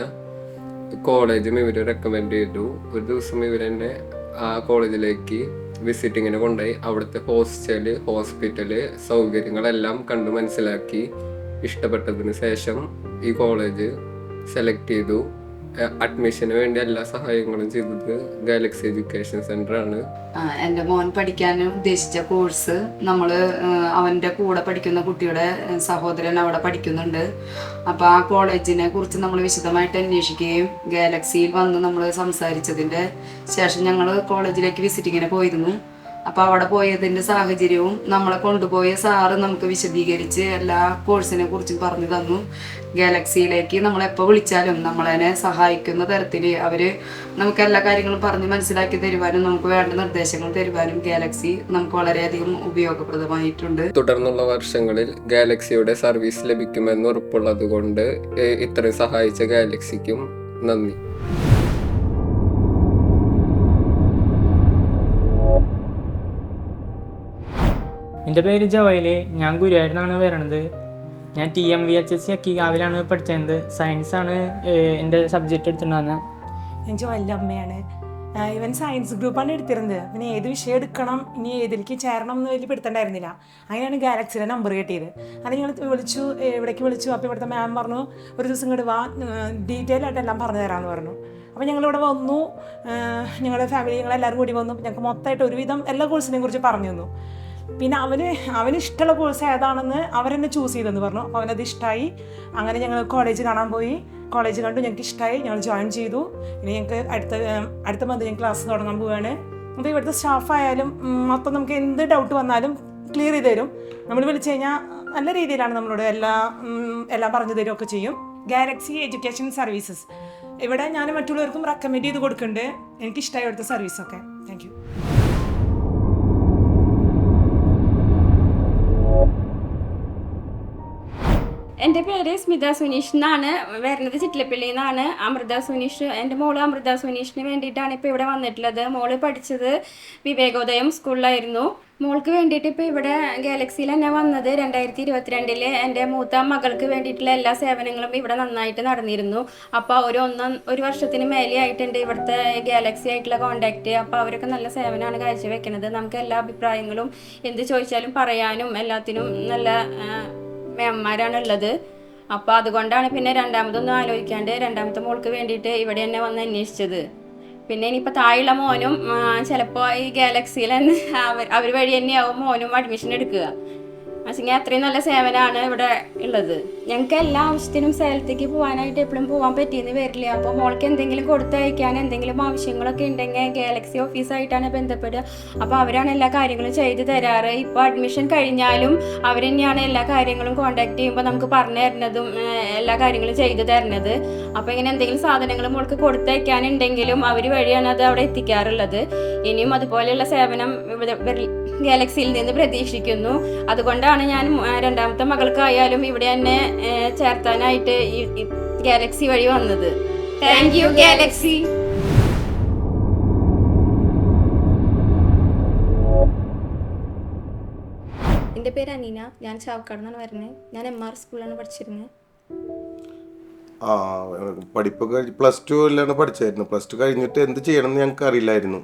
കോളേജും ഇവർ റെക്കമെൻഡ് ചെയ്തു. ഒരു ദിവസം ഇവരെന്നെ ആ കോളേജിലേക്ക് വിസിറ്റിങ്ങിന് കൊണ്ടുപോയി അവിടുത്തെ ഹോസ്പിറ്റല് സൗകര്യങ്ങളെല്ലാം കണ്ടു മനസ്സിലാക്കി ഇഷ്ടപ്പെട്ടതിന് ശേഷം ഈ കോളേജ് സെലക്ട് ചെയ്തു. അഡ്മിഷന് വേണ്ടി എല്ലാ സഹായങ്ങളും ചെയ്തത് ഗാലക്സി എഡ്യൂക്കേഷൻ സെൻ്റർ ആണ്. എൻ്റെ മോൻ പഠിക്കാൻ ഉദ്ദേശിച്ച കോഴ്സ് അവൻ്റെ കൂടെ പഠിക്കുന്ന കുട്ടിയുടെ സഹോദരൻ അവിടെ പഠിക്കുന്നുണ്ട്. അപ്പോൾ ആ കോളേജിനെ കുറിച്ച് നമ്മൾ വിശദമായിട്ട് അന്വേഷിക്കുകയും ഗാലക്സിയിൽ വന്ന് നമ്മൾ സംസാരിച്ചതിൻ്റെ ശേഷം ഞങ്ങൾ കോളേജിലേക്ക് വിസിറ്റിങ്ങിന് പോയിരുന്നു. അപ്പോൾ അവിടെ പോയതിൻ്റെ സാഹചര്യവും നമ്മളെ കൊണ്ടുപോയ സാറ് നമുക്ക് വിശദീകരിച്ച് എല്ലാ കോഴ്സിനെ കുറിച്ചും പറഞ്ഞു തന്നു. ഗാലക്സിയിലേക്ക് നമ്മളെപ്പോൾ വിളിച്ചാലും നമ്മളതിനെ സഹായിക്കുന്ന തരത്തിൽ അവർ നമുക്ക് എല്ലാ കാര്യങ്ങളും പറഞ്ഞ് മനസ്സിലാക്കി തരുവാനും നമുക്ക് വേണ്ട നിർദ്ദേശങ്ങൾ തരുവാനും ഗാലക്സി നമുക്ക് വളരെയധികം ഉപയോഗപ്രദമായിട്ടുണ്ട്. തുടർന്നുള്ള വർഷങ്ങളിൽ ഗാലക്സിയുടെ സർവീസ് ലഭിക്കുമെന്ന് ഉറപ്പുള്ളത് കൊണ്ട് ഇത്രയും സഹായിച്ച ഗാലക്സിക്കും നന്ദി. എൻ്റെ പേര് ജോയല്. ഞാൻ ഗുരുവായൂരിൽ വരണത്. ഞാൻ TMVHS അക്കികാവിലാണ് പഠിച്ചത്. സയൻസാണ് എൻ്റെ സബ്ജക്റ്റ് എടുത്തിട്ടുണ്ടായിരുന്നത്. ഞാൻ ജോയലിൻ്റെ അമ്മയാണ്. ഇവൻ സയൻസ് ഗ്രൂപ്പാണ് എടുത്തിരുന്നത്. പിന്നെ ഏത് വിഷയം എടുക്കണം, ഇനി ഏതിലേക്ക് ചേരണം എന്ന് വലിയ പിടുത്തണ്ടായിരുന്നില്ല. അങ്ങനെയാണ് ഗാലക്സിയുടെ നമ്പർ കിട്ടിയത്. അത് ഞങ്ങൾ ഇവിടേക്ക് വിളിച്ചു. അപ്പോൾ ഇവിടുത്തെ മാം പറഞ്ഞു ഒരു ദിവസം ഇങ്ങോട്ട് വാ, ഡീറ്റെയിൽ ആയിട്ട് എല്ലാം പറഞ്ഞു തരാമെന്ന് പറഞ്ഞു. അപ്പോൾ ഞങ്ങളിവിടെ വന്നു. ഞങ്ങളുടെ ഫാമിലി ഞങ്ങളെല്ലാവരും കൂടി വന്നു. ഞങ്ങൾക്ക് മൊത്തമായിട്ട് ഒരുവിധം എല്ലാ കോഴ്സിനെയും കുറിച്ച് പറഞ്ഞു തന്നു. പിന്നെ അവന് ഇഷ്ടമുള്ള കോഴ്സ് ഏതാണെന്ന് അവരെന്നെ ചൂസ് ചെയ്തെന്ന് പറഞ്ഞു. അപ്പോൾ അവനത് ഇഷ്ടമായി. അങ്ങനെ ഞങ്ങൾ കോളേജ് കാണാൻ പോയി. കോളേജ് കണ്ടു, ഞങ്ങൾക്ക് ഇഷ്ടമായി. ഞങ്ങൾ ജോയിൻ ചെയ്തു. ഇനി ഞങ്ങൾക്ക് അടുത്ത മന്ത് ഞാൻ ക്ലാസ് തുടങ്ങാൻ പോവുകയാണ്. അപ്പോൾ ഇവിടുത്തെ സ്റ്റാഫായാലും മൊത്തം നമുക്ക് എന്ത് ഡൗട്ട് വന്നാലും ക്ലിയർ ചെയ്ത് തരും. നമ്മൾ വിളിച്ചു കഴിഞ്ഞാൽ നല്ല രീതിയിലാണ് നമ്മളോട് എല്ലാം പറഞ്ഞു തരുമൊക്കെ ചെയ്യും. ഗാലക്സി എഡ്യൂക്കേഷൻ സർവീസസ് ഇവിടെ ഞാൻ മറ്റുള്ളവർക്കും റെക്കമെൻഡ് ചെയ്ത് കൊടുക്കുന്നുണ്ട്. എനിക്കിഷ്ടമായി ഇവിടുത്തെ സർവീസൊക്കെ. Thank you. എൻ്റെ പേര് സ്മിത സുനീഷ് എന്നാണ്. വരുന്നത് ചിറ്റിലപ്പള്ളിയിൽ നിന്നാണ്. അമൃത സുനീഷ്, എൻ്റെ മോള് അമൃത സുനീഷിന് വേണ്ടിയിട്ടാണ് ഇപ്പോൾ ഇവിടെ വന്നിട്ടുള്ളത്. മോള് പഠിച്ചത് വിവേകോദയം സ്കൂളിലായിരുന്നു. മോൾക്ക് വേണ്ടിയിട്ട് ഇപ്പോൾ ഇവിടെ ഗാലക്സിയിൽ തന്നെ വന്നത് 2022 എൻ്റെ മൂത്ത മകൾക്ക് വേണ്ടിയിട്ടുള്ള എല്ലാ സേവനങ്ങളും ഇവിടെ നന്നായിട്ട് നടന്നിരുന്നു. അപ്പോൾ ഒരു വർഷത്തിന് മേലെ ആയിട്ടുണ്ട് ഇവിടുത്തെ ഗാലക്സി ആയിട്ടുള്ള കോണ്ടാക്റ്റ്. അപ്പോൾ അവരൊക്കെ നല്ല സേവനമാണ് കാഴ്ചവെക്കുന്നത്. നമുക്ക് എല്ലാ അഭിപ്രായങ്ങളും എന്ത് ചോദിച്ചാലും പറയാനും എല്ലാത്തിനും നല്ല മേമ്മമാരാണുള്ളത്. അപ്പോൾ അതുകൊണ്ടാണ് പിന്നെ രണ്ടാമതൊന്നും ആലോചിക്കാണ്ട് രണ്ടാമത്തെ മോൾക്ക് വേണ്ടിയിട്ട് ഇവിടെ തന്നെ വന്ന് അന്വേഷിച്ചത്. പിന്നെ ഇനിയിപ്പോൾ താഴെയുള്ള മോനും ചിലപ്പോൾ ഈ ഗാലക്സിയിൽ തന്നെ അവർ വഴി തന്നെയാവും മോനും അഡ്മിഷൻ എടുക്കുക. പക്ഷേ അത്രയും നല്ല സേവനമാണ് ഇവിടെ ഉള്ളത്. ഞങ്ങൾക്ക് എല്ലാ ആവശ്യത്തിനും സ്ഥലത്തേക്ക് പോകാനായിട്ട് എപ്പോഴും പോകാൻ പറ്റിയെന്ന് വരില്ല. അപ്പോൾ മോൾക്ക് എന്തെങ്കിലും കൊടുത്തയക്കാൻ എന്തെങ്കിലും ആവശ്യങ്ങളൊക്കെ ഉണ്ടെങ്കിൽ ഗാലക്സി ഓഫീസായിട്ടാണ് ബന്ധപ്പെടുക. അപ്പോൾ അവരാണ് എല്ലാ കാര്യങ്ങളും ചെയ്തു തരാറ്. ഇപ്പോൾ അഡ്മിഷൻ കഴിഞ്ഞാലും അവർ തന്നെയാണ് എല്ലാ കാര്യങ്ങളും കോൺടാക്ട് ചെയ്യുമ്പോൾ നമുക്ക് പറഞ്ഞു തരുന്നതും എല്ലാ കാര്യങ്ങളും ചെയ്തു തരുന്നത്. അപ്പോൾ ഇങ്ങനെ എന്തെങ്കിലും സാധനങ്ങൾ മോൾക്ക് കൊടുത്തയക്കാനുണ്ടെങ്കിലും അവർ വഴിയാണ് അത് അവിടെ എത്തിക്കാറുള്ളത്. ഇനിയും അതുപോലെയുള്ള സേവനം ഗാലക്സിയിൽ നിന്ന് പ്രതീക്ഷിക്കുന്നു. അതുകൊണ്ടാണ് ഞാൻ രണ്ടാമത്തെ മകൾക്കായാലും ഇവിടെ തന്നെ ചേർത്താനായിട്ട് ഈ ഗാലക്സി വഴി വന്നത്. Thank you Galaxy. എൻ്റെ പേര് അനീന. ഞാൻ ചാവക്കാട് നിന്നാണ് വരുന്നത്. ഞാൻ MR സ്കൂളിലാണ് പഠിച്ചിരുന്നത്. പഠിപ്പൊക്കെ +2 പഠിച്ചായിരുന്നു. +2 കഴിഞ്ഞിട്ട് എന്ത് ചെയ്യണമെന്ന് ഞങ്ങൾക്ക് അറിയില്ലായിരുന്നു.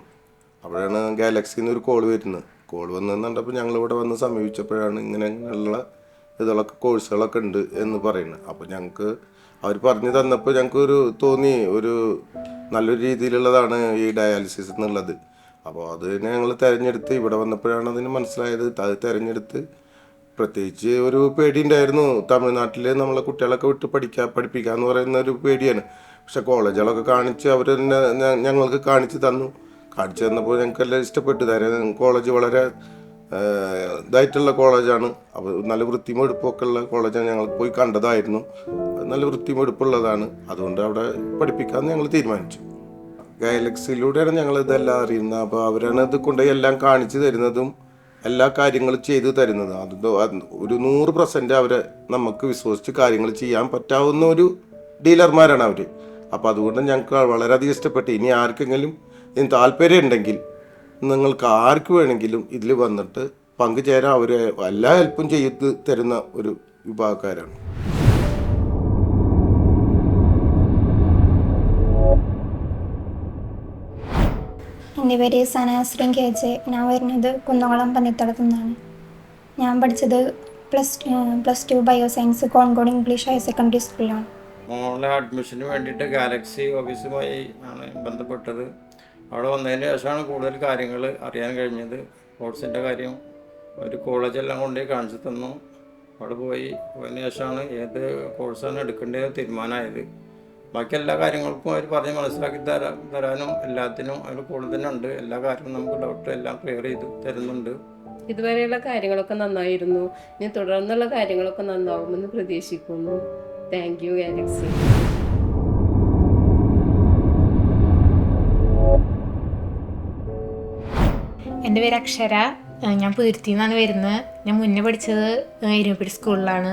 അപ്പോഴാണ് ഗാലക്സിയിൽ നിന്ന് ഒരു കോൾ വരുന്നത്. കോൾ വന്നതെന്ന് കണ്ടപ്പോൾ ഞങ്ങളിവിടെ വന്ന് സമീപിച്ചപ്പോഴാണ് ഇങ്ങനെയുള്ള ഇതൊക്കെ കോഴ്സുകളൊക്കെ ഉണ്ട് എന്ന് പറയുന്നത്. അപ്പോൾ ഞങ്ങൾക്ക് അവർ പറഞ്ഞു തന്നപ്പോൾ ഞങ്ങൾക്ക് തോന്നി ഒരു നല്ലൊരു രീതിയിലുള്ളതാണ് ഈ ഡയാലിസിസ് എന്നുള്ളത്. അപ്പോൾ അത് ഞങ്ങൾ തിരഞ്ഞെടുത്ത് ഇവിടെ വന്നപ്പോഴാണ് അതിന് മനസ്സിലായത്. അത് തിരഞ്ഞെടുത്ത് പ്രത്യേകിച്ച് ഒരു പേടിയുണ്ടായിരുന്നു. തമിഴ്നാട്ടിൽ നമ്മളെ കുട്ടികളൊക്കെ വിട്ട് പഠിപ്പിക്കുക എന്ന് പറയുന്ന ഒരു പേടിയാണ്. പക്ഷെ കോളേജുകളൊക്കെ കാണിച്ച് അവർ തന്നെ ഞങ്ങൾക്ക് കാണിച്ച് തന്നു. കാണിച്ചു തന്നപ്പോൾ ഞങ്ങൾക്കെല്ലാം ഇഷ്ടപ്പെട്ടു. കോളേജ് വളരെ ഇതായിട്ടുള്ള കോളേജാണ്. അപ്പോൾ നല്ല വൃത്തിയും എടുപ്പൊക്കെ ഉള്ള കോളേജാണ്. ഞങ്ങൾ പോയി കണ്ടതായിരുന്നു. നല്ല വൃത്തിയും എടുപ്പുള്ളതാണ്. അതുകൊണ്ട് അവിടെ പഠിപ്പിക്കാമെന്ന് ഞങ്ങൾ തീരുമാനിച്ചു. ഗാലക്സിയിലൂടെയാണ് ഞങ്ങൾ ഇതെല്ലാം അറിയുന്നത്. അപ്പോൾ അവരാണ് ഇത് കൊണ്ടുപോയി എല്ലാം കാണിച്ചു തരുന്നതും എല്ലാ കാര്യങ്ങളും ചെയ്തു തരുന്നത്. അത് ഒരു 100% അവരെ നമുക്ക് വിശ്വസിച്ച് കാര്യങ്ങൾ ചെയ്യാൻ പറ്റാവുന്ന ഒരു ഡീലർമാരാണ് അവർ. അപ്പോൾ അതുകൊണ്ട് ഞങ്ങൾക്ക് വളരെയധികം ഇഷ്ടപ്പെട്ടു. ഇനി ആർക്കെങ്കിലും ഇതിന് താല്പര്യം ഉണ്ടെങ്കിൽ നിങ്ങൾക്ക് ആർക്ക് വേണമെങ്കിലും ഇതിൽ വന്നിട്ട് പങ്കുചേരാൻ അവർ എല്ലാ ഹെൽപ്പും ചെയ്ത് തരുന്ന ഒരു വിഭാഗക്കാരാണ്. എൻ്റെ പേര് സനാശ്രീൻ KJ. ഞാൻ വരുന്നത് കുന്നംകുളം പന്നിത്തടത്തു നിന്നാണ്. ഞാൻ പഠിച്ചത് plus two bioscience concord English higher secondary സ്കൂളിലാണ്. മോളെ അഡ്മിഷന് വേണ്ടിയിട്ട് ഗാലക്സി ഓഫീസുമായി ആണ് ബന്ധപ്പെട്ടത്. അവിടെ വന്നതിന് ശേഷമാണ് കൂടുതൽ കാര്യങ്ങൾ അറിയാൻ കഴിഞ്ഞത്. കോഴ്സിൻ്റെ കാര്യം ഒരു കോളേജെല്ലാം കൊണ്ടുപോയി കാണിച്ചു തന്നു. അവിടെ പോയതിന് ശേഷമാണ് ഏത് കോഴ്സാണ് എടുക്കേണ്ടത് തീരുമാനമായത്. ബാക്കി എല്ലാ കാര്യങ്ങൾക്കും അവർ പറഞ്ഞ് മനസ്സിലാക്കി തരാനും എല്ലാത്തിനും അവർ കൂടുതലുണ്ട്. എല്ലാ കാര്യവും നമുക്ക് ഡോക്ടർ എല്ലാം ക്ലിയർ ചെയ്ത് തരുന്നുണ്ട്. ഇതുവരെയുള്ള കാര്യങ്ങളൊക്കെ നന്നായിരുന്നു. ഇനി തുടർന്നുള്ള കാര്യങ്ങളൊക്കെ നന്നാവുമെന്ന് പ്രതീക്ഷിക്കുന്നു. Thank you Galaxy. എൻ്റെ പേര് അക്ഷര. ഞാൻ പുതിരുത്തിയിൽ നിന്നാണ് വരുന്നത്. ഞാൻ മുന്നേ പഠിച്ചത് ഇരുമ്പടി സ്കൂളിലാണ്.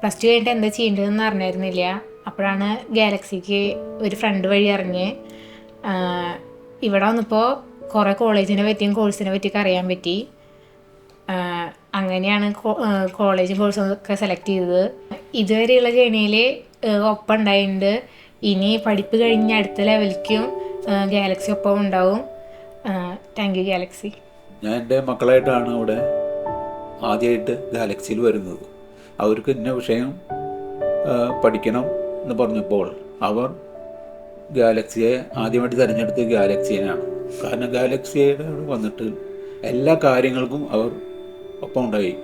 പ്ലസ് ടു കഴിഞ്ഞിട്ട് എന്താ ചെയ്യേണ്ടതെന്ന് അറിഞ്ഞായിരുന്നില്ല. അപ്പോഴാണ് ഗാലക്സിക്ക് ഒരു ഫ്രണ്ട് വഴി അറിഞ്ഞ് ഇവിടെ വന്നപ്പോൾ കുറേ കോളേജിനെ പറ്റിയും കോഴ്സിനെ പറ്റിയൊക്കെ അറിയാൻ പറ്റി. അങ്ങനെയാണ് കോളേജും കോഴ്സും ഒക്കെ സെലക്ട് ചെയ്തത്. ഇതുവരെയുള്ള ജേണിയിൽ ഒപ്പം ഉണ്ടായിട്ടുണ്ട്. ഇനി പഠിപ്പ് കഴിഞ്ഞ് അടുത്ത ലെവലിലേക്കും ഗാലക്സി ഒപ്പം ഉണ്ടാവും. Thank you Galaxy. ഞാൻ എൻ്റെ മക്കളായിട്ടാണ് ഇവിടെ ആദ്യമായിട്ട് ഗാലക്സിയിൽ വരുന്നത്. അവർക്ക് ഇന്ന വിഷയം പഠിക്കണം എന്ന് പറഞ്ഞപ്പോൾ അവർ ഗാലക്സിയെ ആദ്യമായിട്ട് തിരഞ്ഞെടുത്ത് ഗാലക്സിയാണ്. കാരണം ഗാലക്സിയുടെ വന്നിട്ട് എല്ലാ കാര്യങ്ങൾക്കും അവർ ഒപ്പം ഉണ്ടായി.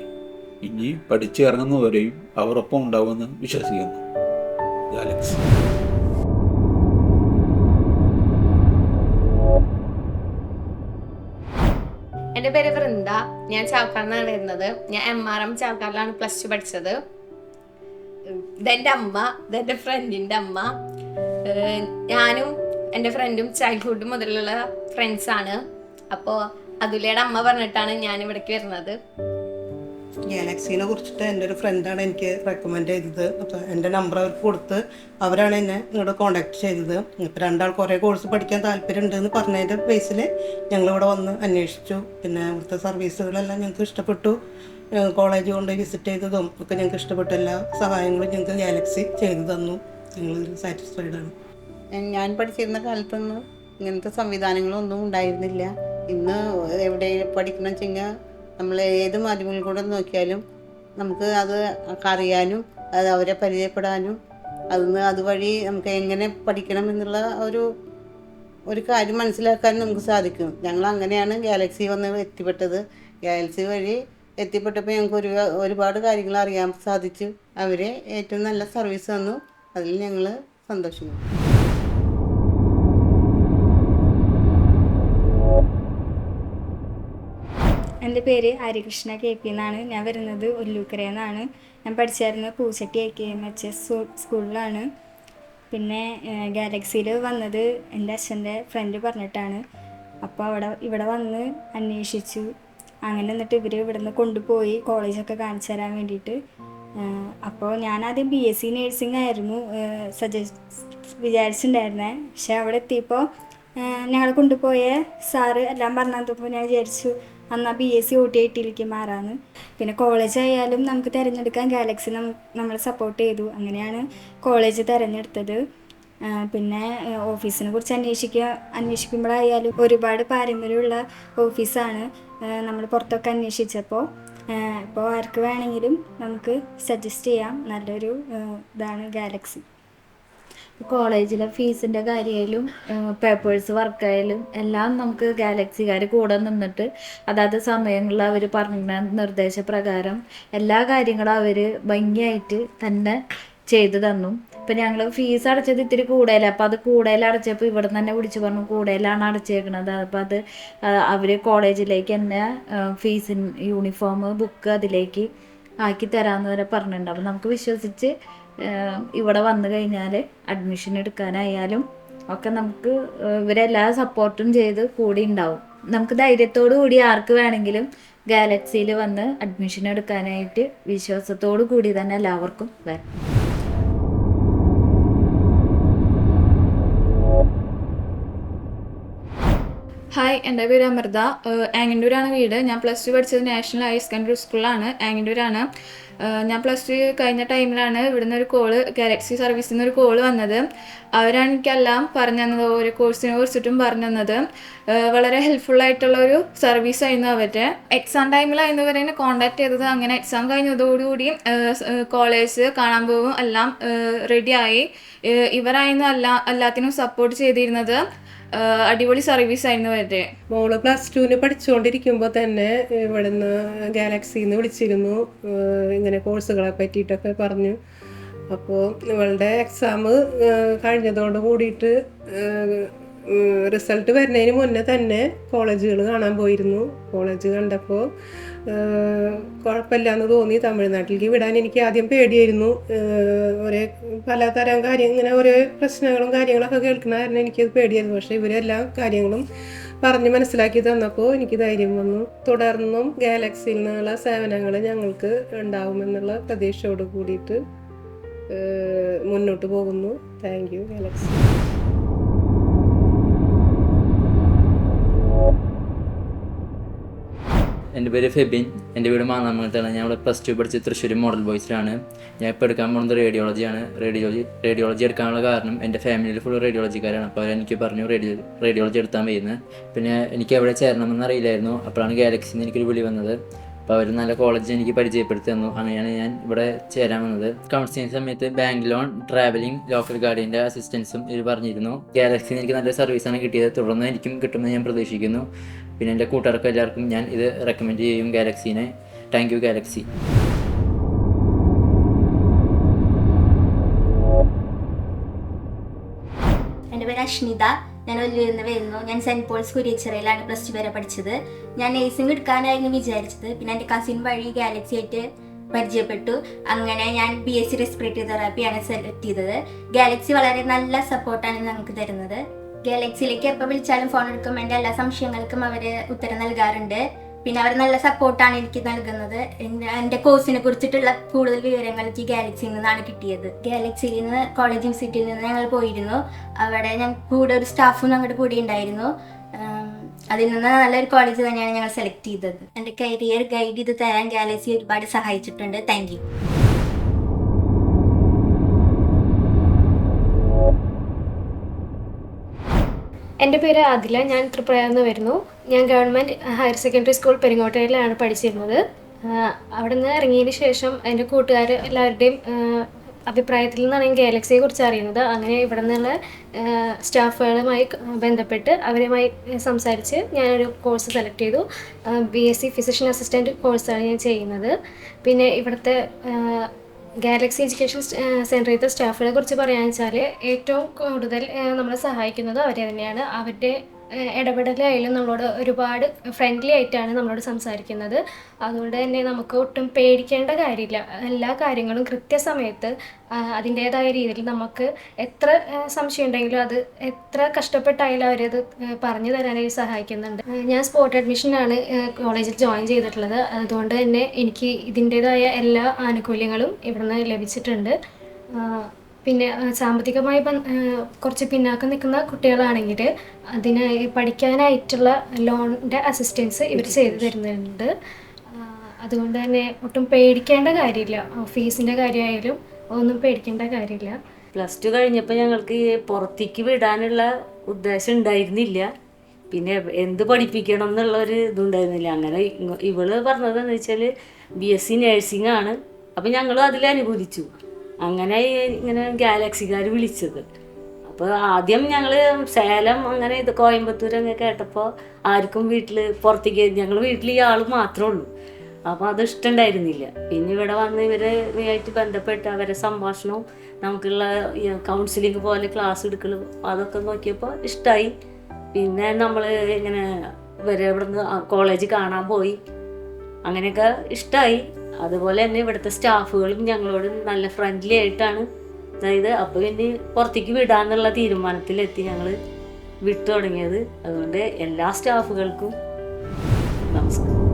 ഇനി പഠിച്ച് ഇറങ്ങുന്നവരെയും അവർ ഒപ്പം ഉണ്ടാവുമെന്ന് വിശ്വസിക്കുന്നു. ഗാലക്സി. എൻ്റെ പേര് വൃന്ദ. ഞാൻ ചാവക്കാടിനാണ് വരുന്നത്. ഞാൻ MRM ചാവക്കാടിലാണ് പ്ലസ് ടു പഠിച്ചത്. ഇതെൻ്റെ അമ്മ, ഇതെൻ്റെ ഫ്രണ്ടിൻ്റെ അമ്മ. ഞാനും എൻ്റെ ഫ്രണ്ടും ചൈൽഡ്ഹുഡ് മുതലുള്ള ഫ്രണ്ട്സാണ്. അപ്പോൾ അതുലയുടെ അമ്മ പറഞ്ഞിട്ടാണ് ഞാൻ ഇവിടേക്ക് വരുന്നത്. ഗാലക്സിനെ കുറിച്ചിട്ട് എൻ്റെ ഒരു ഫ്രണ്ടാണ് എനിക്ക് റെക്കമെൻഡ് ചെയ്തത്. അപ്പോൾ എൻ്റെ നമ്പർ അവർക്ക് കൊടുത്ത് അവരാണ് എന്നെ ഇങ്ങോട്ട് കോൺടാക്ട് ചെയ്തത്. ഇപ്പോൾ രണ്ടാൾ കുറേ കോഴ്സ് പഠിക്കാൻ താല്പര്യമുണ്ടെന്ന് പറഞ്ഞതിൻ്റെ ബേസിൽ ഞങ്ങളിവിടെ വന്ന് അന്വേഷിച്ചു. പിന്നെ ഇവിടുത്തെ സർവീസുകളെല്ലാം ഞങ്ങൾക്ക് ഇഷ്ടപ്പെട്ടു. കോളേജ് കൊണ്ട് വിസിറ്റ് ചെയ്തതും ഒക്കെ ഞങ്ങൾക്ക് ഇഷ്ടപ്പെട്ട എല്ലാ സഹായങ്ങളും ഞങ്ങൾക്ക് ഗാലക്സി ചെയ്തു തന്നു. ഞങ്ങൾ സാറ്റിസ്ഫൈഡാണ്. ഞാൻ പഠിച്ചിരുന്ന കാലത്തൊന്നും ഇങ്ങനത്തെ സംവിധാനങ്ങളൊന്നും ഉണ്ടായിരുന്നില്ല. ഇന്ന് എവിടെ പഠിക്കണം വെച്ചെങ്കിൽ നമ്മൾ ഏത് മാധ്യമങ്ങളിൽ കൂടെ നോക്കിയാലും നമുക്ക് അത് അറിയാനും അത് അവരെ പരിചയപ്പെടാനും അതുവഴി നമുക്ക് എങ്ങനെ പഠിക്കണം എന്നുള്ള ഒരു കാര്യം മനസ്സിലാക്കാനും നമുക്ക് സാധിക്കും. ഞങ്ങൾ അങ്ങനെയാണ് ഗാലക്സി വന്ന് എത്തിപ്പെട്ടത്. ഗാലക്സി വഴി എത്തിപ്പെട്ടപ്പോൾ ഞങ്ങൾക്ക് ഒരുപാട് കാര്യങ്ങൾ അറിയാൻ സാധിച്ചു. അവർ ഏറ്റവും നല്ല സർവീസ് തന്നു. അതിൽ ഞങ്ങൾ സന്തോഷിക്കുന്നു. എൻ്റെ പേര് ഹരികൃഷ്ണ KP എന്നാണ്. ഞാൻ വരുന്നത് ഒല്ലൂക്കരയിൽ നിന്നാണ്. ഞാൻ പഠിച്ചായിരുന്നത് പൂച്ചട്ടി AKMHS സ്കൂളിലാണ്. പിന്നെ ഗാലക്സിയിൽ വന്നത് എൻ്റെ അച്ഛൻ്റെ ഫ്രണ്ട് പറഞ്ഞിട്ടാണ്. അപ്പോൾ ഇവിടെ വന്ന് അന്വേഷിച്ചു. അങ്ങനെ എന്നിട്ട് ഇവർ ഇവിടുന്ന് കൊണ്ടുപോയി കോളേജൊക്കെ കാണിച്ചു തരാൻ വേണ്ടിയിട്ട്. അപ്പോൾ ഞാനാദ്യം BSc നേഴ്സിംഗ് ആയിരുന്നു വിചാരിച്ചിട്ടുണ്ടായിരുന്നത്. പക്ഷെ അവിടെ എത്തിയപ്പോൾ ഞങ്ങൾ കൊണ്ടുപോയ സാറ് എല്ലാം പറഞ്ഞപ്പോൾ ഞാൻ വിചാരിച്ചു എന്നാൽ BSc OTITയിലേക്ക് മാറാമെന്ന്. പിന്നെ കോളേജ് ആയാലും നമുക്ക് തിരഞ്ഞെടുക്കാൻ ഗാലക്സി നമ്മളെ സപ്പോർട്ട് ചെയ്തു. അങ്ങനെയാണ് കോളേജ് തിരഞ്ഞെടുത്തത്. പിന്നെ ഓഫീസിനെ കുറിച്ച് അന്വേഷിക്കുമ്പോഴായാലും ഒരുപാട് പാരമ്പര്യമുള്ള ഓഫീസാണ്. നമ്മൾ പുറത്തൊക്കെ അന്വേഷിച്ചപ്പോൾ ഇപ്പോൾ ആർക്ക് വേണമെങ്കിലും നമുക്ക് സജസ്റ്റ് ചെയ്യാം. നല്ലൊരു ഇതാണ് ഗാലക്സി. കോളേജിലെ ഫീസിൻ്റെ കാര്യമായാലും പേപ്പേഴ്സ് വർക്കായാലും എല്ലാം നമുക്ക് ഗാലക്സിക്കാർ കൂടെ നിന്നിട്ട് അതാത് സമയങ്ങളിൽ അവർ പറഞ്ഞ നിർദ്ദേശപ്രകാരം എല്ലാ കാര്യങ്ങളും അവർ ഭംഗിയായിട്ട് തന്നെ ചെയ്തു തന്നു. ഇപ്പം ഞങ്ങൾ ഫീസ് അടച്ചത് ഇത്തിരി കൂടുതൽ. അപ്പോൾ അത് കൂടുതൽ അടച്ചപ്പോൾ ഇവിടെ തന്നെ വിളിച്ച് പറഞ്ഞു കൂടുതലാണ് അടച്ചേക്കണത്. അപ്പോൾ അത് അവർ കോളേജിലേക്ക് തന്നെ ഫീസിൻ യൂണിഫോം ബുക്ക് അതിലേക്ക് ആക്കി തരാമെന്ന് വരെ പറഞ്ഞിട്ടുണ്ട്. അപ്പോൾ നമുക്ക് വിശ്വസിച്ച് ഇവിടെ വന്നു കഴിഞ്ഞാൽ അഡ്മിഷൻ എടുക്കാനായാലും ഒക്കെ നമുക്ക് ഇവരെല്ലാ സപ്പോർട്ടും ചെയ്ത് കൂടി ഉണ്ടാവും. നമുക്ക് ധൈര്യത്തോടു കൂടി ആർക്ക് വേണമെങ്കിലും ഗാലക്സിയിൽ വന്ന് അഡ്മിഷൻ എടുക്കാനായിട്ട് വിശ്വാസത്തോടു കൂടി തന്നെ എല്ലാവർക്കും വരാം. ഹായ്, എൻ്റെ പേര് അമൃത. ആങ്ങണ്ടൂരാണ് വീട്. ഞാൻ +2 പഠിച്ചത് നാഷണൽ ഹയർ സെക്കൻഡറി സ്കൂളിലാണ്, ആങ്ങണ്ടൂരാണ്. ഞാൻ +2 കഴിഞ്ഞ ടൈമിലാണ് ഇവിടുന്ന് ഒരു കോള്, ഗാലക്സി സർവീസിൽ നിന്ന് ഒരു കോള് വന്നത്. അവരാണ് എനിക്കെല്ലാം പറഞ്ഞു തന്നത്, ഓരോ കോഴ്സിനെ കുറിച്ചിട്ടും പറഞ്ഞു തന്നത്. വളരെ ഹെൽപ്ഫുള്ളായിട്ടുള്ള ഒരു സർവീസ് ആയിരുന്നു അവരുടെ. എക്സാം ടൈമിലായിരുന്നു ഇവരെ കോൺടാക്ട് ചെയ്തത്. അങ്ങനെ എക്സാം കഴിഞ്ഞതോടുകൂടി കോളേജ് കാണാൻ പോകും എല്ലാം റെഡിയായി. ഇവരായിരുന്നു എല്ലാത്തിനും സപ്പോർട്ട് ചെയ്തിരുന്നത്. അടിപൊളി സർവീസ് ആയിരുന്നു അവരുടെ. മോള് +2 പഠിച്ചുകൊണ്ടിരിക്കുമ്പോൾ തന്നെ ഇവിടുന്ന് ഗാലക്സിന്ന് വിളിച്ചിരുന്നു, ഇങ്ങനെ കോഴ്സുകളെ പറ്റിയിട്ടൊക്കെ പറഞ്ഞു. അപ്പോൾ ഇവളുടെ എക്സാം കഴിഞ്ഞതോട് കൂടിയിട്ട് റിസൾട്ട് വരുന്നതിന് മുന്നേ തന്നെ കോളേജുകൾ കാണാൻ പോയിരുന്നു. കോളേജ് കണ്ടപ്പോൾ കുഴപ്പമില്ല എന്ന് തോന്നി. തമിഴ്നാട്ടിലേക്ക് വിടാൻ എനിക്ക് ആദ്യം പേടിയായിരുന്നു. ഒരേ പലതരം കാര്യം, ഇങ്ങനെ ഓരോ പ്രശ്നങ്ങളും കാര്യങ്ങളൊക്കെ കേൾക്കുന്ന കാരണം എനിക്കത് പേടിയായിരുന്നു. പക്ഷേ ഇവരെല്ലാ കാര്യങ്ങളും പറഞ്ഞ് മനസ്സിലാക്കി തന്നപ്പോൾ എനിക്ക് ധൈര്യം വന്നു. തുടർന്നും ഗാലക്സിയിൽ നിന്നുള്ള സേവനങ്ങൾ ഞങ്ങൾക്ക് ഉണ്ടാവുമെന്നുള്ള പ്രതീക്ഷയോട് കൂടിയിട്ട് മുന്നോട്ട് പോകുന്നു. Thank you Galaxy. എൻ്റെ പേര് ഫെബിൻ. എൻ്റെ വീട് മാന്നാമംഗലത്താണ്. ഞാൻ ഇവിടെ +2 പഠിച്ച് തൃശ്ശൂർ മോഡൽ ബോയ്സിലാണ്. ഞാൻ ഇപ്പോൾ എടുക്കാൻ പോകുന്നത് റേഡിയോളജിയാണ്. റേഡിയോളജി എടുക്കാനുള്ള കാരണം എൻ്റെ ഫാമിലിയിൽ ഫുൾ റേഡിയോളജിക്കാരാണ്. അപ്പോൾ അവരെനിക്ക് പറഞ്ഞു റേഡിയോളജി എടുത്താൽ മതിയെന്ന്. പിന്നെ എനിക്ക് എവിടെ ചേരണമെന്ന് അറിയില്ലായിരുന്നു. അപ്പോഴാണ് ഗാലക്സിന്ന് എനിക്കൊരു വിളി വന്നത്. അപ്പോൾ അവർ നല്ല കോളേജ് എനിക്ക് പരിചയപ്പെടുത്തി തന്നു. അങ്ങനെയാണ് ഞാൻ ഇവിടെ ചേരാൻ വന്നത്. കൗൺസിലിംഗ് സമയത്ത് ബാങ്ക് ലോൺ, ട്രാവലിംഗ്, ലോക്കൽ ഗാർഡിയൻ്റെ അസിസ്റ്റൻസും ഇത് പറഞ്ഞിരുന്നു. ഗാലക്സിന്ന് എനിക്ക് നല്ല സർവീസാണ് കിട്ടിയത്. തുടർന്ന് എനിക്കും കിട്ടുമെന്ന് ഞാൻ പ്രതീക്ഷിക്കുന്നു. പിന്നെ എൻ്റെ കൂട്ടുകാർക്ക് എല്ലാവർക്കും ഞാൻ ഇത് റെക്കമെൻഡ് ചെയ്യും ഗാലക്സിനെ. Thank you Galaxy. എൻ്റെ പേര് അഷ്നിത. ഞാൻ ഒല്ലൂരിൽ നിന്ന് വരുന്നു. ഞാൻ സെൻറ്റ് പോൾസ് കുരിയച്ചിറയിലാണ് +2 വരെ പഠിച്ചത്. ഞാൻ നേഴ്സിംഗ് എടുക്കാനായിരുന്നു വിചാരിച്ചത്. പിന്നെ എൻ്റെ കസിൻ വഴി ഗാലക്സി ആയിട്ട് പരിചയപ്പെട്ടു. അങ്ങനെ ഞാൻ BSc റെസ്പിറേറ്ററി തെറാപ്പിയാണ് സെലക്ട് ചെയ്തത്. ഗാലക്സി വളരെ നല്ല സപ്പോർട്ടാണ് ഞങ്ങൾക്ക് തരുന്നത്. ഗാലക്സിയിലേക്ക് എപ്പോൾ വിളിച്ചാലും ഫോൺ എടുക്കും. എൻ്റെ എല്ലാ സംശയങ്ങൾക്കും അവർ ഉത്തരം നൽകാറുണ്ട്. പിന്നെ അവർ നല്ല സപ്പോർട്ടാണ് എനിക്ക് നൽകുന്നത്. എൻ്റെ കോഴ്സിനെ കുറിച്ചിട്ടുള്ള കൂടുതൽ വിവരങ്ങൾ എനിക്ക് ഗാലക്സിയിൽ നിന്നാണ് കിട്ടിയത്. ഗാലക്സിയിൽ നിന്ന് കോളേജ് വിസിറ്റിൽ നിന്ന് ഞങ്ങൾ പോയിരുന്നു. അവിടെ കൂടെ ഒരു സ്റ്റാഫും ഞങ്ങളുടെ കൂടെ ഉണ്ടായിരുന്നു. അതിൽ നിന്ന് നല്ലൊരു കോളേജ് തന്നെയാണ് ഞങ്ങൾ സെലക്ട് ചെയ്തത്. എൻ്റെ കരിയർ ഗൈഡ് ചെയ്ത് തരാൻ ഗാലക്സി ഒരുപാട് സഹായിച്ചിട്ടുണ്ട്. Thank you. എൻ്റെ പേര് ആദില. ഞാൻ ത്രിപുരയിൽ നിന്ന് വരുന്നു. ഞാൻ ഗവൺമെൻറ് ഹയർ സെക്കൻഡറി സ്കൂൾ പെരിങ്ങോട്ടയിലാണ് പഠിച്ചിരുന്നത്. അവിടെ നിന്ന് ഇറങ്ങിയതിന് ശേഷം എൻ്റെ കൂട്ടുകാർ എല്ലാവരുടെയും അഭിപ്രായത്തിൽ നിന്നാണ് ഞാൻ ഗാലക്സിയെ കുറിച്ച് അറിയുന്നത്. അങ്ങനെ ഇവിടെ നിന്നുള്ള സ്റ്റാഫുകളുമായി ബന്ധപ്പെട്ട് അവരുമായി സംസാരിച്ച് ഞാനൊരു കോഴ്സ് സെലക്ട് ചെയ്തു. BSc ഫിസിഷ്യൻ അസിസ്റ്റൻറ്റ് കോഴ്സാണ് ഞാൻ ചെയ്യുന്നത്. പിന്നെ ഇവിടുത്തെ ഗാലക്സി എഡ്യൂക്കേഷൻ സെൻറ്ററിലത്തെ സ്റ്റാഫുകളെ കുറിച്ച് പറയുകയാണെന്ന് വെച്ചാൽ ഏറ്റവും കൂടുതൽ നമ്മളെ സഹായിക്കുന്നത് അവരെ തന്നെയാണ്. അവരുടെ ഇടപെടലായാലും നമ്മളോട് ഒരുപാട് ഫ്രണ്ട്ലി ആയിട്ടാണ് നമ്മളോട് സംസാരിക്കുന്നത്. അതുകൊണ്ട് തന്നെ നമുക്ക് ഒട്ടും പേടിക്കേണ്ട കാര്യമില്ല. എല്ലാ കാര്യങ്ങളും കൃത്യസമയത്ത് അതിൻ്റേതായ രീതിയിൽ നമുക്ക് എത്ര സംശയം ഉണ്ടെങ്കിലും അത് എത്ര കഷ്ടപ്പെട്ടായാലും അവരത് പറഞ്ഞു തരാനായി സഹായിക്കുന്നുണ്ട്. ഞാൻ സ്പോട്ട് അഡ്മിഷനാണ് കോളേജിൽ ജോയിൻ ചെയ്തിട്ടുള്ളത്. അതുകൊണ്ട് തന്നെ എനിക്ക് ഇതിൻ്റേതായ എല്ലാ ആനുകൂല്യങ്ങളും ഇവിടുന്ന് ലഭിച്ചിട്ടുണ്ട്. പിന്നെ സാമ്പത്തികമായി കുറച്ച് പിന്നാക്കം നിൽക്കുന്ന കുട്ടികളാണെങ്കിൽ അതിന് പഠിക്കാനായിട്ടുള്ള ലോണിൻ്റെ അസിസ്റ്റൻസ് ഇവർ ചെയ്തു തരുന്നുണ്ട്. അതുകൊണ്ട് തന്നെ ഒട്ടും പേടിക്കേണ്ട കാര്യമില്ല. ഫീസിൻ്റെ കാര്യമായാലും ഒന്നും പേടിക്കേണ്ട കാര്യമില്ല. +2 കഴിഞ്ഞപ്പോൾ ഞങ്ങൾക്ക് പുറത്തേക്ക് വിടാനുള്ള ഉദ്ദേശം ഉണ്ടായിരുന്നില്ല. പിന്നെ എന്ത് പഠിപ്പിക്കണം എന്നുള്ളൊരു ഇതുണ്ടായിരുന്നില്ല. അങ്ങനെ ഇവള് പറഞ്ഞതെന്ന് വെച്ചാൽ BSc നഴ്സിംഗ് ആണ്. അപ്പം ഞങ്ങളും അതിൽ അനുകൂലിച്ചു. അങ്ങനെ ഇങ്ങനെ ഗാലക്സിക്കാർ വിളിച്ചത്. അപ്പോൾ ആദ്യം ഞങ്ങൾ സേലം അങ്ങനെ ഇത് കോയമ്പത്തൂർ അങ്ങനെ കേട്ടപ്പോൾ ആർക്കും പുറത്തേക്ക് ഞങ്ങൾ വീട്ടിൽ ഈ ആൾ മാത്രമേ ഉള്ളൂ. അപ്പോൾ അത് ഇഷ്ടമുണ്ടായിരുന്നില്ല. പിന്നെ ഇവിടെ വന്ന് ഇവരുമായിട്ട് ബന്ധപ്പെട്ട് അവരെ സംഭാഷണവും നമുക്കുള്ള കൗൺസിലിംഗ് പോലെ ക്ലാസ് എടുക്കലും അതൊക്കെ നോക്കിയപ്പോൾ ഇഷ്ടമായി. പിന്നെ നമ്മൾ ഇങ്ങനെ ഇവിടെ നിന്ന് കോളേജ് കാണാൻ പോയി. അങ്ങനെയൊക്കെ ഇഷ്ടമായി. അതുപോലെ തന്നെ ഇവിടുത്തെ സ്റ്റാഫുകളും ഞങ്ങളോട് നല്ല ഫ്രണ്ട്ലി ആയിട്ടാണ്. അതായത് അപ്പോൾ പിന്നെ പുറത്തേക്ക് വിടാന്നുള്ള തീരുമാനത്തിലെത്തി ഞങ്ങൾ വിട്ടു തുടങ്ങിയത്. അതുകൊണ്ട് എല്ലാ സ്റ്റാഫുകൾക്കും നമസ്കാരം.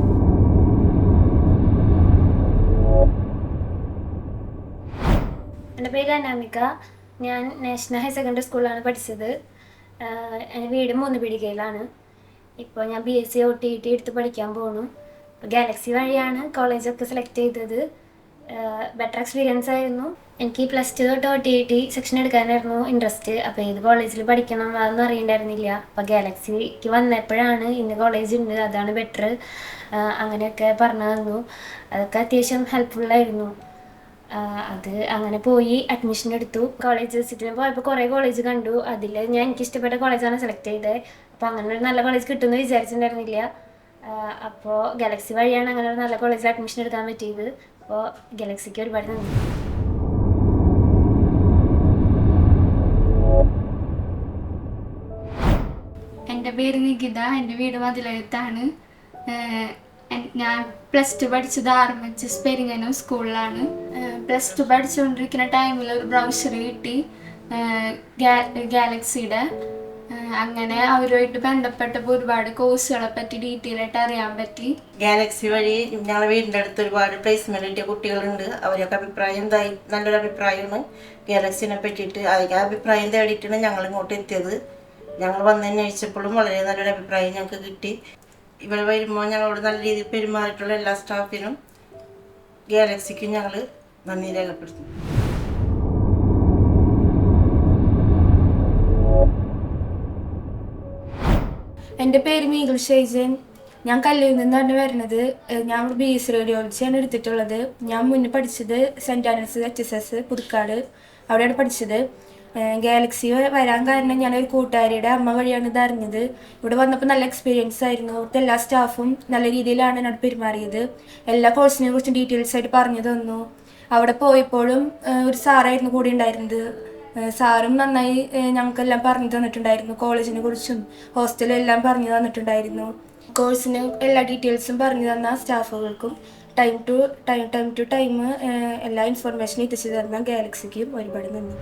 എൻ്റെ പേര് അനാമിക. ഞാൻ നാഷണൽ ഹയർ സെക്കൻഡറി സ്കൂളിലാണ് പഠിച്ചത്. എൻ്റെ വീട് മൂന്നുപീടികയിലാണ്. ഇപ്പോൾ ഞാൻ BSc OTT എടുത്ത് പഠിക്കാൻ പോണു. ഗാലക്സി വഴിയാണ് കോളേജൊക്കെ സെലക്ട് ചെയ്തത്. ബെറ്റർ എക്സ്പീരിയൻസ് ആയിരുന്നു. എനിക്ക് +2 തൊട്ട് OTT സെക്ഷൻ എടുക്കാനായിരുന്നു ഇൻട്രസ്റ്റ്. അപ്പോൾ ഏത് കോളേജിൽ പഠിക്കണം അതൊന്നും അറിയണ്ടായിരുന്നില്ല. അപ്പോൾ ഗാലക്സിക്ക് വന്നപ്പോഴാണ് ഇന്ന കോളേജ് ഉണ്ട്, അതാണ് ബെറ്റർ, അങ്ങനെയൊക്കെ പറഞ്ഞു തന്നു. അതൊക്കെ അത്യാവശ്യം ഹെൽപ്ഫുള്ളായിരുന്നു. അത് അങ്ങനെ പോയി അഡ്മിഷൻ എടുത്തു. കോളേജ് വിസിറ്റിന് പോയപ്പോൾ കുറേ കോളേജ് കണ്ടു. അതിൽ ഞാൻ എനിക്കിഷ്ടപ്പെട്ട കോളേജാണ് സെലക്ട് ചെയ്തത്. അപ്പോൾ അങ്ങനെ ഒരു നല്ല കോളേജ് കിട്ടുമെന്ന് വിചാരിച്ചിട്ടുണ്ടായിരുന്നില്ല. അപ്പോൾ ഗാലക്സി വഴിയാണ് അങ്ങനെ ഒരു നല്ല കോളേജിൽ അഡ്മിഷൻ എടുക്കാൻ പറ്റിയത്. അപ്പോൾ ഗാലക്സിക്ക് ഒരുപാട് നന്ദി. എൻ്റെ പേര് നികിത, എൻ്റെ വീട് മതിലകത്താണ്. ഞാൻ +2 പഠിച്ചത് RMHS പെരിങ്ങനം സ്കൂളിലാണ്. +2 പഠിച്ചുകൊണ്ടിരിക്കുന്ന ടൈമിൽ ഒരു ബ്രൗഷർ കിട്ടി ഗാലക്സിയുടെ. അങ്ങനെ അവരുമായിട്ട് ബന്ധപ്പെട്ടപ്പോൾ ഒരുപാട് കോഴ്സുകളെ പറ്റി ഡീറ്റെയിൽ ആയിട്ട് അറിയാൻ പറ്റി. ഗാലക്സി വഴി ഞങ്ങളുടെ വീടിൻ്റെ അടുത്ത് ഒരുപാട് പ്ലേസ്മെന്റ് കിട്ടിയ കുട്ടികളുണ്ട്. അവരൊക്കെ അഭിപ്രായം നല്ലൊരു അഭിപ്രായമാണ് ഗാലക്സിനെ പറ്റിയിട്ട്. അതിൻ്റെ അഭിപ്രായം തേടിയിട്ടാണ് ഞങ്ങൾ ഇങ്ങോട്ട് എത്തിയത്. ഞങ്ങൾ വന്നന്വേഷിച്ചപ്പോഴും വളരെ നല്ലൊരു അഭിപ്രായം ഞങ്ങൾക്ക് കിട്ടി. ഇവിടെ വരുമ്പോൾ ഞങ്ങളോട് നല്ല രീതിയിൽ പെരുമാറിയിട്ടുള്ള എല്ലാ സ്റ്റാഫിനും ഗാലക്സിക്കും ഞങ്ങൾ നന്ദി രേഖപ്പെടുത്തുന്നു. എൻ്റെ പേര് മീഗുൽ ഷൈജൻ. ഞാൻ കല്ലൂരിൽ നിന്നാണ് വരുന്നത്. ഞാൻ BSc റേഡിയോളജിയാണ് എടുത്തിട്ടുള്ളത്. ഞാൻ മുന്നേ പഠിച്ചത് സെൻറ്റ് ആനസ് HSS പുതുക്കാട്, അവിടെയാണ് പഠിച്ചത്. ഗാലക്സി വരാൻ കാരണം ഞാനൊരു കൂട്ടുകാരിയുടെ അമ്മ വഴിയാണ് ഇത് അറിഞ്ഞത്. ഇവിടെ വന്നപ്പോൾ നല്ല എക്സ്പീരിയൻസ് ആയിരുന്നു. ഇവിടുത്തെ എല്ലാ സ്റ്റാഫും നല്ല രീതിയിലാണ് എന്നോട് പെരുമാറിയത്. എല്ലാ കോഴ്സിനെ കുറിച്ചും ഡീറ്റെയിൽസ് ആയിട്ട് പറഞ്ഞു തന്നു. അവിടെ പോയപ്പോഴും ഒരു സാറായിരുന്നു കൂടി ഉണ്ടായിരുന്നത്. സാറും നന്നായി ഞങ്ങൾക്കെല്ലാം പറഞ്ഞു തന്നിട്ടുണ്ടായിരുന്നു. കോളേജിനെ കുറിച്ചും ഹോസ്റ്റലും എല്ലാം പറഞ്ഞു തന്നിട്ടുണ്ടായിരുന്നു. കോഴ്സിന് എല്ലാ ഡീറ്റെയിൽസും പറഞ്ഞു തന്ന സ്റ്റാഫുകൾക്കും ടൈം ടു ടൈം എല്ലാ ഇൻഫർമേഷനും എത്തിച്ചു തരുന്ന ഗാലക്സിക്കും ഒരുപാട് നന്ദി.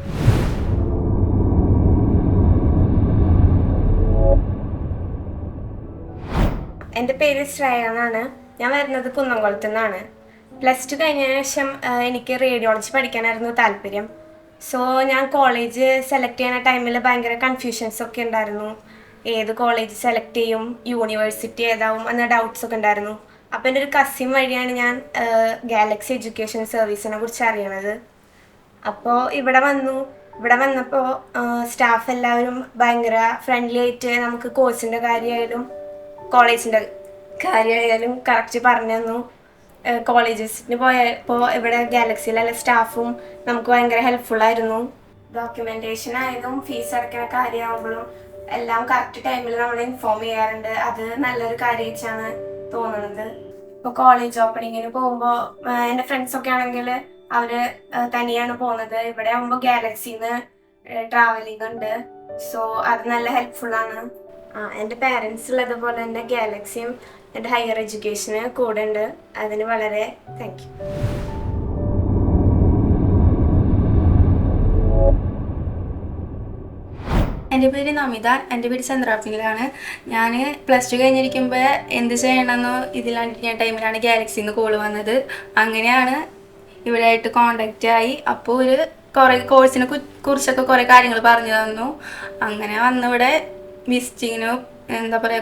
എൻ്റെ പേര് ശ്രേയ എന്നാണ്. ഞാൻ വരുന്നത് കുന്നംകുളത്തു നിന്നാണ്. +2 കഴിഞ്ഞതിന് ശേഷം എനിക്ക് റേഡിയോളജി പഠിക്കാനായിരുന്നു താല്പര്യം. സോ ഞാൻ കോളേജ് സെലക്ട് ചെയ്യുന്ന ടൈമിൽ ഭയങ്കര കൺഫ്യൂഷൻസ് ഒക്കെ ഉണ്ടായിരുന്നു. ഏത് കോളേജ് സെലക്ട് ചെയ്യും, യൂണിവേഴ്സിറ്റി ഏതാവും എന്ന ഡൗട്ട്സ് ഒക്കെ ഉണ്ടായിരുന്നു. അപ്പോൾ എൻ്റെ ഒരു കസിൻ വഴിയാണ് ഞാൻ ഗാലക്സി എഡ്യൂക്കേഷൻ സർവീസിനെ കുറിച്ച് അറിയണത്. അപ്പോൾ ഇവിടെ വന്നപ്പോൾ സ്റ്റാഫ് എല്ലാവരും ഭയങ്കര ഫ്രണ്ട്ലി ആയിട്ട് നമുക്ക് കോഴ്സിൻ്റെ കാര്യമായാലും കോളേജിൻ്റെ കാര്യമായാലും കറക്റ്റ് പറഞ്ഞു തന്നു. കോളേജസിന് പോയപ്പോൾ ഇവിടെ ഗാലക്സിയിലുള്ള സ്റ്റാഫും നമുക്ക് ഭയങ്കര ഹെൽപ്ഫുള്ളായിരുന്നു. ഡോക്യുമെൻറ്റേഷൻ ആയതും ഫീസ് അടയ്ക്കുന്ന കാര്യമാകുമ്പോഴും എല്ലാം കറക്റ്റ് ടൈമിൽ നമ്മൾ ഇൻഫോം ചെയ്യാറുണ്ട്. അത് നല്ലൊരു കാര്യമായിട്ടാണ് തോന്നുന്നത്. ഇപ്പോൾ കോളേജ് ഓപ്പണിങ്ങിന് പോകുമ്പോൾ എൻ്റെ ഫ്രണ്ട്സൊക്കെ ആണെങ്കിൽ അവർ തനിയാണ് പോകുന്നത്. ഇവിടെ ആകുമ്പോൾ ഗാലക്സിന്ന് ട്രാവലിംഗ് ഉണ്ട്. സോ അത് നല്ല ഹെൽപ്ഫുള്ളാണ്. എൻ്റെ പാരൻസ് ഉള്ളതുപോലെ തന്നെ ഗാലക്സിയും എൻ്റെ ഹയർ എഡ്യൂക്കേഷന് കൂടെ ഉണ്ട്. അതിന് വളരെ താങ്ക് യു. എൻ്റെ പേര് നമിത, എൻ്റെ വീട് ചന്ദ്രാപ്പിലാണ്. ഞാൻ +2 കഴിഞ്ഞിരിക്കുമ്പോൾ എന്ത് ചെയ്യണമെന്നോ ഇതിലാണ്ടിരിക്കുന്ന ടൈമിലാണ് ഗാലക്സിന്ന് കോൾ വന്നത്. അങ്ങനെയാണ് ഇവിടെ ആയിട്ട് കോണ്ടാക്റ്റ് ആയി. അപ്പോൾ കുറേ കോഴ്സിനെ കുറിച്ചൊക്കെ കുറേ കാര്യങ്ങൾ പറഞ്ഞു തന്നു. അങ്ങനെ വന്നിവിടെ വിസിറ്റിങ്ങിനും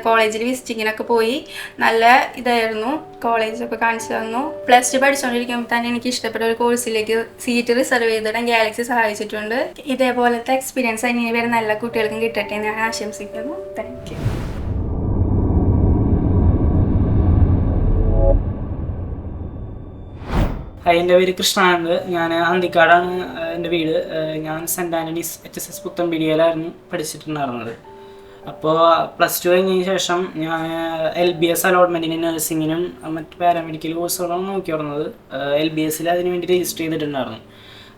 കോളേജിൽ വിസിറ്റിങ്ങിനൊക്കെ പോയി. നല്ല ഇതായിരുന്നു. കോളേജൊക്കെ കാണിച്ചു തന്നു. +2 പഠിച്ചുകൊണ്ടിരിക്കുമ്പോൾ തന്നെ എനിക്ക് ഇഷ്ടപ്പെട്ട ഒരു കോഴ്സിലേക്ക് സീറ്റ് റിസർവ് ചെയ്തിടാൻ ഗാലക്സി സഹായിച്ചിട്ടുണ്ട്. ഇതേപോലത്തെ എക്സ്പീരിയൻസ് ഇനി വരെ നല്ല കുട്ടികൾക്കും കിട്ടട്ടെ എന്ന് ഞാൻ ആശംസിക്കുന്നു. Thank you. എൻ്റെ പേര് കൃഷ്ണാനന്ദ്. ഞാൻ അന്തിക്കാടാണ് എൻ്റെ വീട്. ഞാൻ സെൻറ്റ് ആൻ്റണീസ് HSS പുത്തൻപിടിയിലായിരുന്നു പഠിച്ചിട്ടുണ്ടായിരുന്നത്. അപ്പോൾ +2 കഴിഞ്ഞതിന് ശേഷം ഞാൻ LBS അലോട്ട്മെൻറ്റിന് നഴ്സിങ്ങിനും മറ്റ് പാരാമെഡിക്കൽ കോഴ്സുകളാണ് നോക്കി വരുന്നത്. LBSൽ അതിന് വേണ്ടി രജിസ്റ്റർ ചെയ്തിട്ടുണ്ടായിരുന്നു.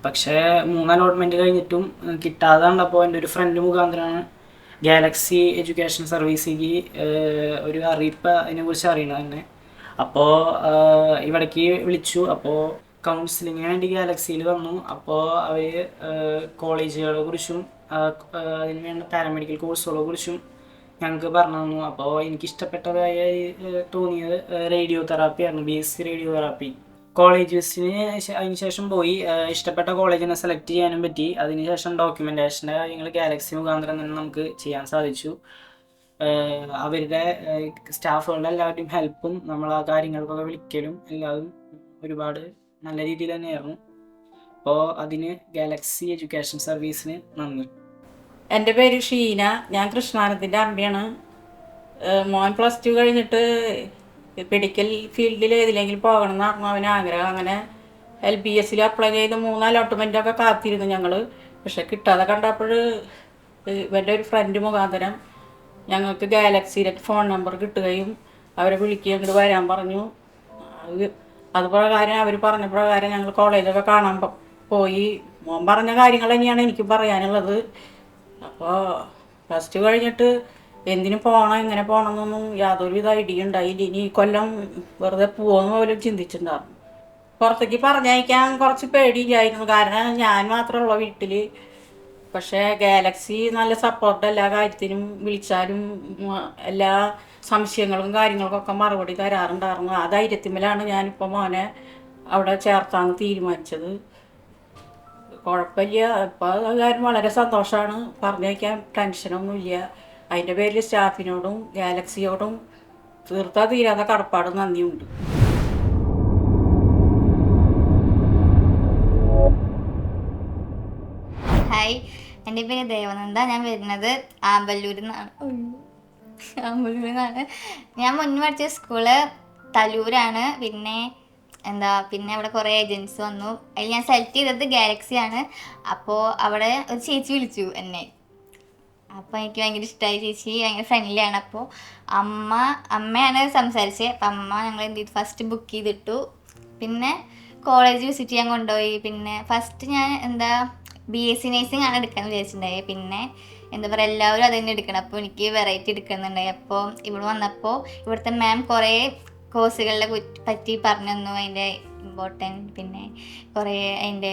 പക്ഷേ 3 അലോട്ട്മെൻറ്റ് കഴിഞ്ഞിട്ടും കിട്ടാതെ കണ്ടപ്പോൾ എൻ്റെ ഒരു ഫ്രണ്ട് മുഖാന്തരമാണ് ഗാലക്സി എഡ്യൂക്കേഷൻ സർവീസിലേക്ക് ഒരു അറിയിപ്പ് അതിനെക്കുറിച്ച് അറിയണത് തന്നെ. അപ്പോൾ ഇവിടേക്ക് വിളിച്ചു. അപ്പോൾ കൗൺസിലിങ്ങിന് വേണ്ടി ഗാലക്സിയിൽ വന്നു. അപ്പോൾ അവർ കോളേജുകളെ കുറിച്ചും അതിന് വേണ്ട പാരാമെഡിക്കൽ കോഴ്സുകളെ കുറിച്ചും ഞങ്ങൾക്ക് പറഞ്ഞു തന്നു. അപ്പോൾ എനിക്കിഷ്ടപ്പെട്ടതായി തോന്നിയത് റേഡിയോ തെറാപ്പിയായിരുന്നു, BSc റേഡിയോ തെറാപ്പി. കോളേജ് വിസിറ്റിന് അതിന് ശേഷം പോയി ഇഷ്ടപ്പെട്ട കോളേജിനെ സെലക്ട് ചെയ്യാനും പറ്റി. അതിനുശേഷം ഡോക്യുമെൻറ്റേഷൻ്റെ കാര്യങ്ങൾ ഗാലക്സി മുഖാന്തരം തന്നെ നമുക്ക് ചെയ്യാൻ സാധിച്ചു. അവരുടെ സ്റ്റാഫുകളുടെ എല്ലാവരുടെയും ഹെൽപ്പും നമ്മൾ ആ കാര്യങ്ങൾക്കൊക്കെ വിളിക്കലും എല്ലാവരും ഒരുപാട് നല്ല രീതിയിൽ തന്നെയായിരുന്നു. അപ്പോൾ അതിന് ഗാലക്സി എഡ്യൂക്കേഷൻ സർവീസിന് നന്ദി. എൻ്റെ പേര് ഷീന, ഞാൻ കൃഷ്ണാനത്തിൻ്റെ അമ്മയാണ്. മോൻ +2 കഴിഞ്ഞിട്ട് മെഡിക്കൽ ഫീൽഡിൽ ഏതിലെങ്കിലും പോകണം എന്നായിരുന്നു അവന് ആഗ്രഹം. അങ്ങനെ LBSയിൽ അപ്ലൈ ചെയ്ത് 3 അലോട്ട്മെൻറ്റൊക്കെ കാത്തിരുന്നു ഞങ്ങൾ. പക്ഷെ കിട്ടാതെ കണ്ടപ്പോൾ ഇവൻ്റെ ഒരു ഫ്രണ്ട് മുഖാന്തരം ഞങ്ങൾക്ക് ഗാലക്സിയിലെ ഫോൺ നമ്പർ കിട്ടുകയും അവരെ വിളിക്കുകയും ഇങ്ങോട്ട് വരാൻ പറഞ്ഞു. അത് പ്രകാരം അവർ പറഞ്ഞ പ്രകാരം ഞങ്ങൾ കോളേജൊക്കെ കാണാൻ പോയി. മോൻ പറഞ്ഞ കാര്യങ്ങൾ തന്നെയാണ് എനിക്ക് പറയാനുള്ളത്. അപ്പോൾ +2 കഴിഞ്ഞിട്ട് എന്തിനു പോകണം എങ്ങനെ പോകണം എന്നൊന്നും യാതൊരുവിധ ഐഡിയ ഉണ്ടായില്ല. ഇനി ഈ കൊല്ലം വെറുതെ പോകാമെന്ന് പോലും ചിന്തിച്ചിട്ടുണ്ടായിരുന്നു. പുറത്തേക്ക് പറഞ്ഞയക്കാൻ കുറച്ച് പേടിയില്ലായിരുന്നു, കാരണം ഞാൻ മാത്രമുള്ള വീട്ടിൽ. പക്ഷേ ഗാലക്സി നല്ല സപ്പോർട്ട്, എല്ലാ കാര്യത്തിനും വിളിച്ചാലും എല്ലാ സംശയങ്ങളും കാര്യങ്ങൾക്കൊക്കെ മറുപടി തരാറുണ്ടായിരുന്നു. ആ ധൈര്യത്തിന്മേലാണ് ഞാനിപ്പോൾ മോനെ അവിടെ ചേർത്താന്ന് തീരുമാനിച്ചത്. കുഴപ്പമില്ല, ഇപ്പോൾ അത് കാര്യം വളരെ സന്തോഷമാണ്. പറഞ്ഞയക്കാൻ ടെൻഷനൊന്നുമില്ല. അതിൻ്റെ പേരിൽ സ്റ്റാഫിനോടും ഗാലക്സിയോടും തീർത്താൽ തീരാത്ത കടപ്പാട് നന്ദിയുണ്ട്. ഹായ്, എൻ്റെ പേര് ദേവനന്ദ. ഞാൻ വരുന്നത് ആമ്പല്ലൂരിൽ നിന്നാണ്. ഞാൻ മുന്നേ പഠിച്ച സ്കൂള് തലൂരാണ്. പിന്നെ അവിടെ കുറേ ഏജൻസ് വന്നു. അതിൽ ഞാൻ സെലക്ട് ചെയ്തത് ഗാലക്സിയാണ്. അപ്പോൾ അവിടെ ഒരു ചേച്ചി വിളിച്ചു എന്നെ. അപ്പോൾ എനിക്ക് ഭയങ്കര ഇഷ്ടമായി. ചേച്ചി ഭയങ്കര ഫ്രണ്ട്ലിയാണ്. അപ്പോൾ അമ്മയാണ് സംസാരിച്ചത്. അപ്പം അമ്മ ഞങ്ങൾ എന്ത് ചെയ്തു, ഫസ്റ്റ് ബുക്ക് ചെയ്തിട്ടു. പിന്നെ കോളേജ് വിസിറ്റ് ചെയ്യാൻ കൊണ്ടുപോയി. പിന്നെ ഫസ്റ്റ് ഞാൻ BSc നഴ്സിംഗ് ആണ് എടുക്കാൻ വിചാരിച്ചിട്ടുണ്ടായി. പിന്നെ എല്ലാവരും അത് തന്നെ എടുക്കണം. അപ്പോൾ എനിക്ക് വെറൈറ്റി എടുക്കുന്നുണ്ടായി. അപ്പോൾ ഇവിടെ വന്നപ്പോൾ ഇവിടുത്തെ മാം കുറേ കോഴ്സുകളെ പറ്റി പറഞ്ഞു തന്നു, അതിൻ്റെ ഇമ്പോർട്ടൻറ്റ്, പിന്നെ കുറേ അതിൻ്റെ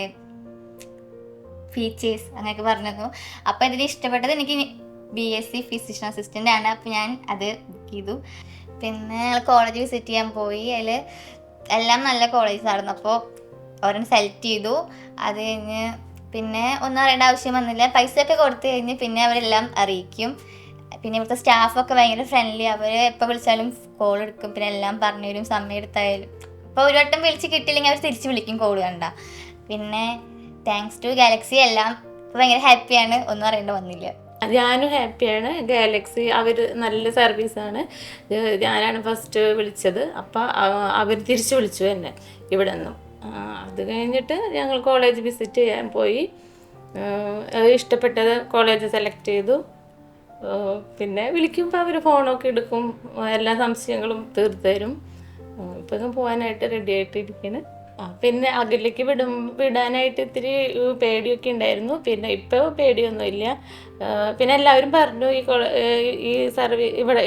ഫീച്ചേഴ്സ് അങ്ങനെയൊക്കെ പറഞ്ഞു തന്നു. അപ്പോൾ ഇതിൽ ഇഷ്ടപ്പെട്ടത് എനിക്ക് BSc ഫിസിഷ്യൻ അസിസ്റ്റൻ്റ് ആണ്. അപ്പോൾ ഞാൻ അത് ബുക്ക് ചെയ്തു. പിന്നെ ഞങ്ങൾ കോളേജ് വിസിറ്റ് ചെയ്യാൻ പോയി. അതിൽ എല്ലാം നല്ല കോളേജസ് ആയിരുന്നു. അപ്പോൾ ഒരെണ്ണം സെലക്ട് ചെയ്തു. അത് കഴിഞ്ഞ് പിന്നെ ഒന്നും അറിയേണ്ട ആവശ്യം വന്നില്ല. പൈസയൊക്കെ കൊടുത്തു കഴിഞ്ഞ് പിന്നെ അവരെല്ലാം അറിയിക്കും. പിന്നെ ഇവിടുത്തെ സ്റ്റാഫൊക്കെ ഭയങ്കര ഫ്രണ്ട്ലി. അവർ എപ്പോൾ വിളിച്ചാലും കോൾ എടുക്കും. പിന്നെ എല്ലാം പറഞ്ഞു തരും, സമയം എടുത്തായാലും. ഇപ്പോൾ ഒരു വട്ടം വിളിച്ച് കിട്ടിയില്ലെങ്കിൽ അവർ തിരിച്ച് വിളിക്കും, കോൾ കണ്ട. പിന്നെ താങ്ക്സ് ടു ഗാലക്സി എല്ലാം ഭയങ്കര ഹാപ്പിയാണ്. ഒന്നും അറിയേണ്ട വന്നില്ല. ഞാനും ഹാപ്പിയാണ്. ഗാലക്സി അവർ നല്ല സർവീസാണ്. ഞാനാണ് ഫസ്റ്റ് വിളിച്ചത്. അപ്പം അവർ തിരിച്ച് വിളിച്ചു എന്നെ ഇവിടെ നിന്നും. അത് കഴിഞ്ഞിട്ട് ഞങ്ങൾ കോളേജ് വിസിറ്റ് ചെയ്യാൻ പോയി. ഇഷ്ടപ്പെട്ടത് കോളേജ് സെലക്ട് ചെയ്തു. പിന്നെ വിളിക്കുമ്പോൾ അവർ ഫോണൊക്കെ എടുക്കും, എല്ലാ സംശയങ്ങളും തീർത്ത് തരും. ഇപ്പം പോകാനായിട്ട് റെഡി ആയിട്ടിരിക്കുന്നു. പിന്നെ അകലേക്ക് വിടാനായിട്ട് ഇത്തിരി പേടിയൊക്കെ ഉണ്ടായിരുന്നു. പിന്നെ ഇപ്പോൾ പേടിയൊന്നുമില്ല. പിന്നെ എല്ലാവരും പറഞ്ഞു ഈ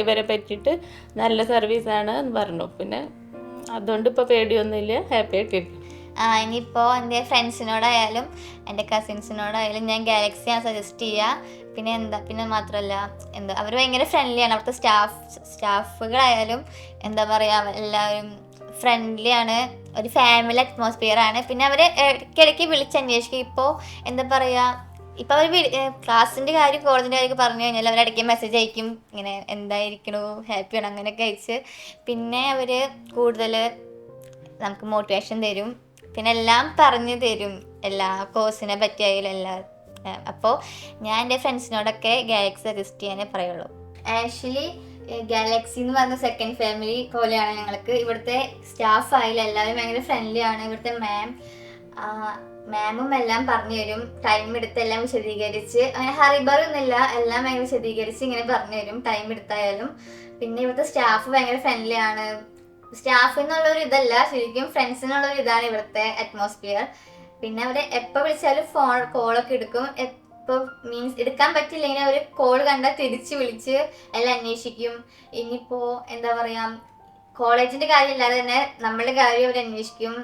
ഇവരെ പറ്റിയിട്ട് നല്ല സർവീസാണ് എന്ന് പറഞ്ഞു. പിന്നെ അതുകൊണ്ട് ഇപ്പോൾ പേടിയൊന്നുമില്ല, ഹാപ്പി ആയിട്ടിരിക്കും. ഇനിയിപ്പോൾ എൻ്റെ ഫ്രണ്ട്സിനോടായാലും എൻ്റെ കസിൻസിനോടായാലും ഞാൻ ഗാലക്സിയാണ് സജസ്റ്റ് ചെയ്യുക. പിന്നെ മാത്രമല്ല അവർ ഭയങ്കര ഫ്രണ്ട്ലിയാണ്. അവിടുത്തെ സ്റ്റാഫുകളായാലും എല്ലാവരും ഫ്രണ്ട്ലിയാണ്. ഒരു ഫാമിലി അറ്റ്മോസ്ഫിയറാണ്. പിന്നെ അവർ ഇടയ്ക്കിടയ്ക്ക് വിളിച്ചന്വേഷിക്കും. ഇപ്പോൾ ഇപ്പോൾ അവർ ക്ലാസ്സിൻ്റെ കാര്യം കോളേജിൻ്റെ കാര്യമൊക്കെ പറഞ്ഞു കഴിഞ്ഞാൽ അവർ ഇടയ്ക്ക് മെസ്സേജ് അയക്കും, ഇങ്ങനെ എന്തായിരിക്കണോ, ഹാപ്പിയാണ്, അങ്ങനെയൊക്കെ അയച്ച്. പിന്നെ അവർ കൂടുതൽ നമുക്ക് മോട്ടിവേഷൻ തരും. പിന്നെ എല്ലാം പറഞ്ഞു തരും, എല്ലാ കോഴ്സിനെ പറ്റിയായാലും എല്ലാം. അപ്പോൾ ഞാൻ എൻ്റെ ഫ്രണ്ട്സിനോടൊക്കെ ഗാലക്സി സജസ്റ്റ് ചെയ്യാനേ പറയുള്ളൂ. ആക്ച്വലി ഗാലക്സി എന്ന് പറഞ്ഞ സെക്കൻഡ് ഫാമിലി പോലെയാണ് ഞങ്ങൾക്ക്. ഇവിടുത്തെ സ്റ്റാഫ് ആയാലും എല്ലാവരും ഭയങ്കര ഫ്രണ്ട്ലി ആണ്. ഇവിടുത്തെ മാമും എല്ലാം പറഞ്ഞു തരും, ടൈം എടുത്ത് എല്ലാം വിശദീകരിച്ച്. അങ്ങനെ ഹറിബറൊന്നുമില്ല, എല്ലാം ഭയങ്കര വിശദീകരിച്ച് ഇങ്ങനെ പറഞ്ഞു തരും, ടൈം എടുത്തായാലും. പിന്നെ ഇവിടുത്തെ സ്റ്റാഫ് ഭയങ്കര ഫ്രണ്ട്ലി ആണ്. സ്റ്റാഫ് എന്നുള്ളൊരു ഇതല്ല, ശരിക്കും ഫ്രണ്ട്സിനുള്ളൊരു ഇതാണ് ഇവിടുത്തെ അറ്റ്മോസ്ഫിയർ. പിന്നെ അവർ എപ്പോൾ വിളിച്ചാലും കോളൊക്കെ എടുക്കും. ഇപ്പോൾ എടുക്കാൻ പറ്റില്ലെങ്കിൽ അവർ കോൾ കണ്ടാൽ തിരിച്ച് വിളിച്ച് എല്ലാം അന്വേഷിക്കും. ഇനിയിപ്പോൾ കോളേജിൻ്റെ കാര്യമില്ലാതെ തന്നെ നമ്മളുടെ കാര്യം അവർ അന്വേഷിക്കും,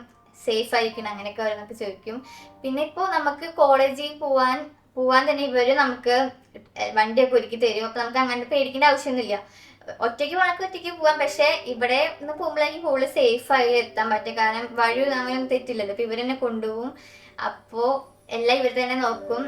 സേഫ് ആയിരിക്കണം, അങ്ങനെയൊക്കെ അവരൊക്കെ ചോദിക്കും. പിന്നെ ഇപ്പോൾ നമുക്ക് കോളേജിൽ പോവാൻ തന്നെ ഇവർ നമുക്ക് വണ്ടിയൊക്കെ ഒരുക്കി തരും. അപ്പോൾ നമുക്ക് അങ്ങനെ പേടിക്കേണ്ട ആവശ്യമൊന്നുമില്ല. ഒറ്റയ്ക്ക് പോകാം. പക്ഷേ ഇവിടെ നിന്ന് പോകുമ്പോഴേക്കും കൂടുതൽ സേഫായി എത്താൻ പറ്റും. കാരണം വഴി അങ്ങനെയൊന്നും തെറ്റില്ലല്ലോ. അപ്പോൾ ഇവർ തന്നെ കൊണ്ടുപോകും. അപ്പോൾ എല്ലാം ഇവർ തന്നെ നോക്കും.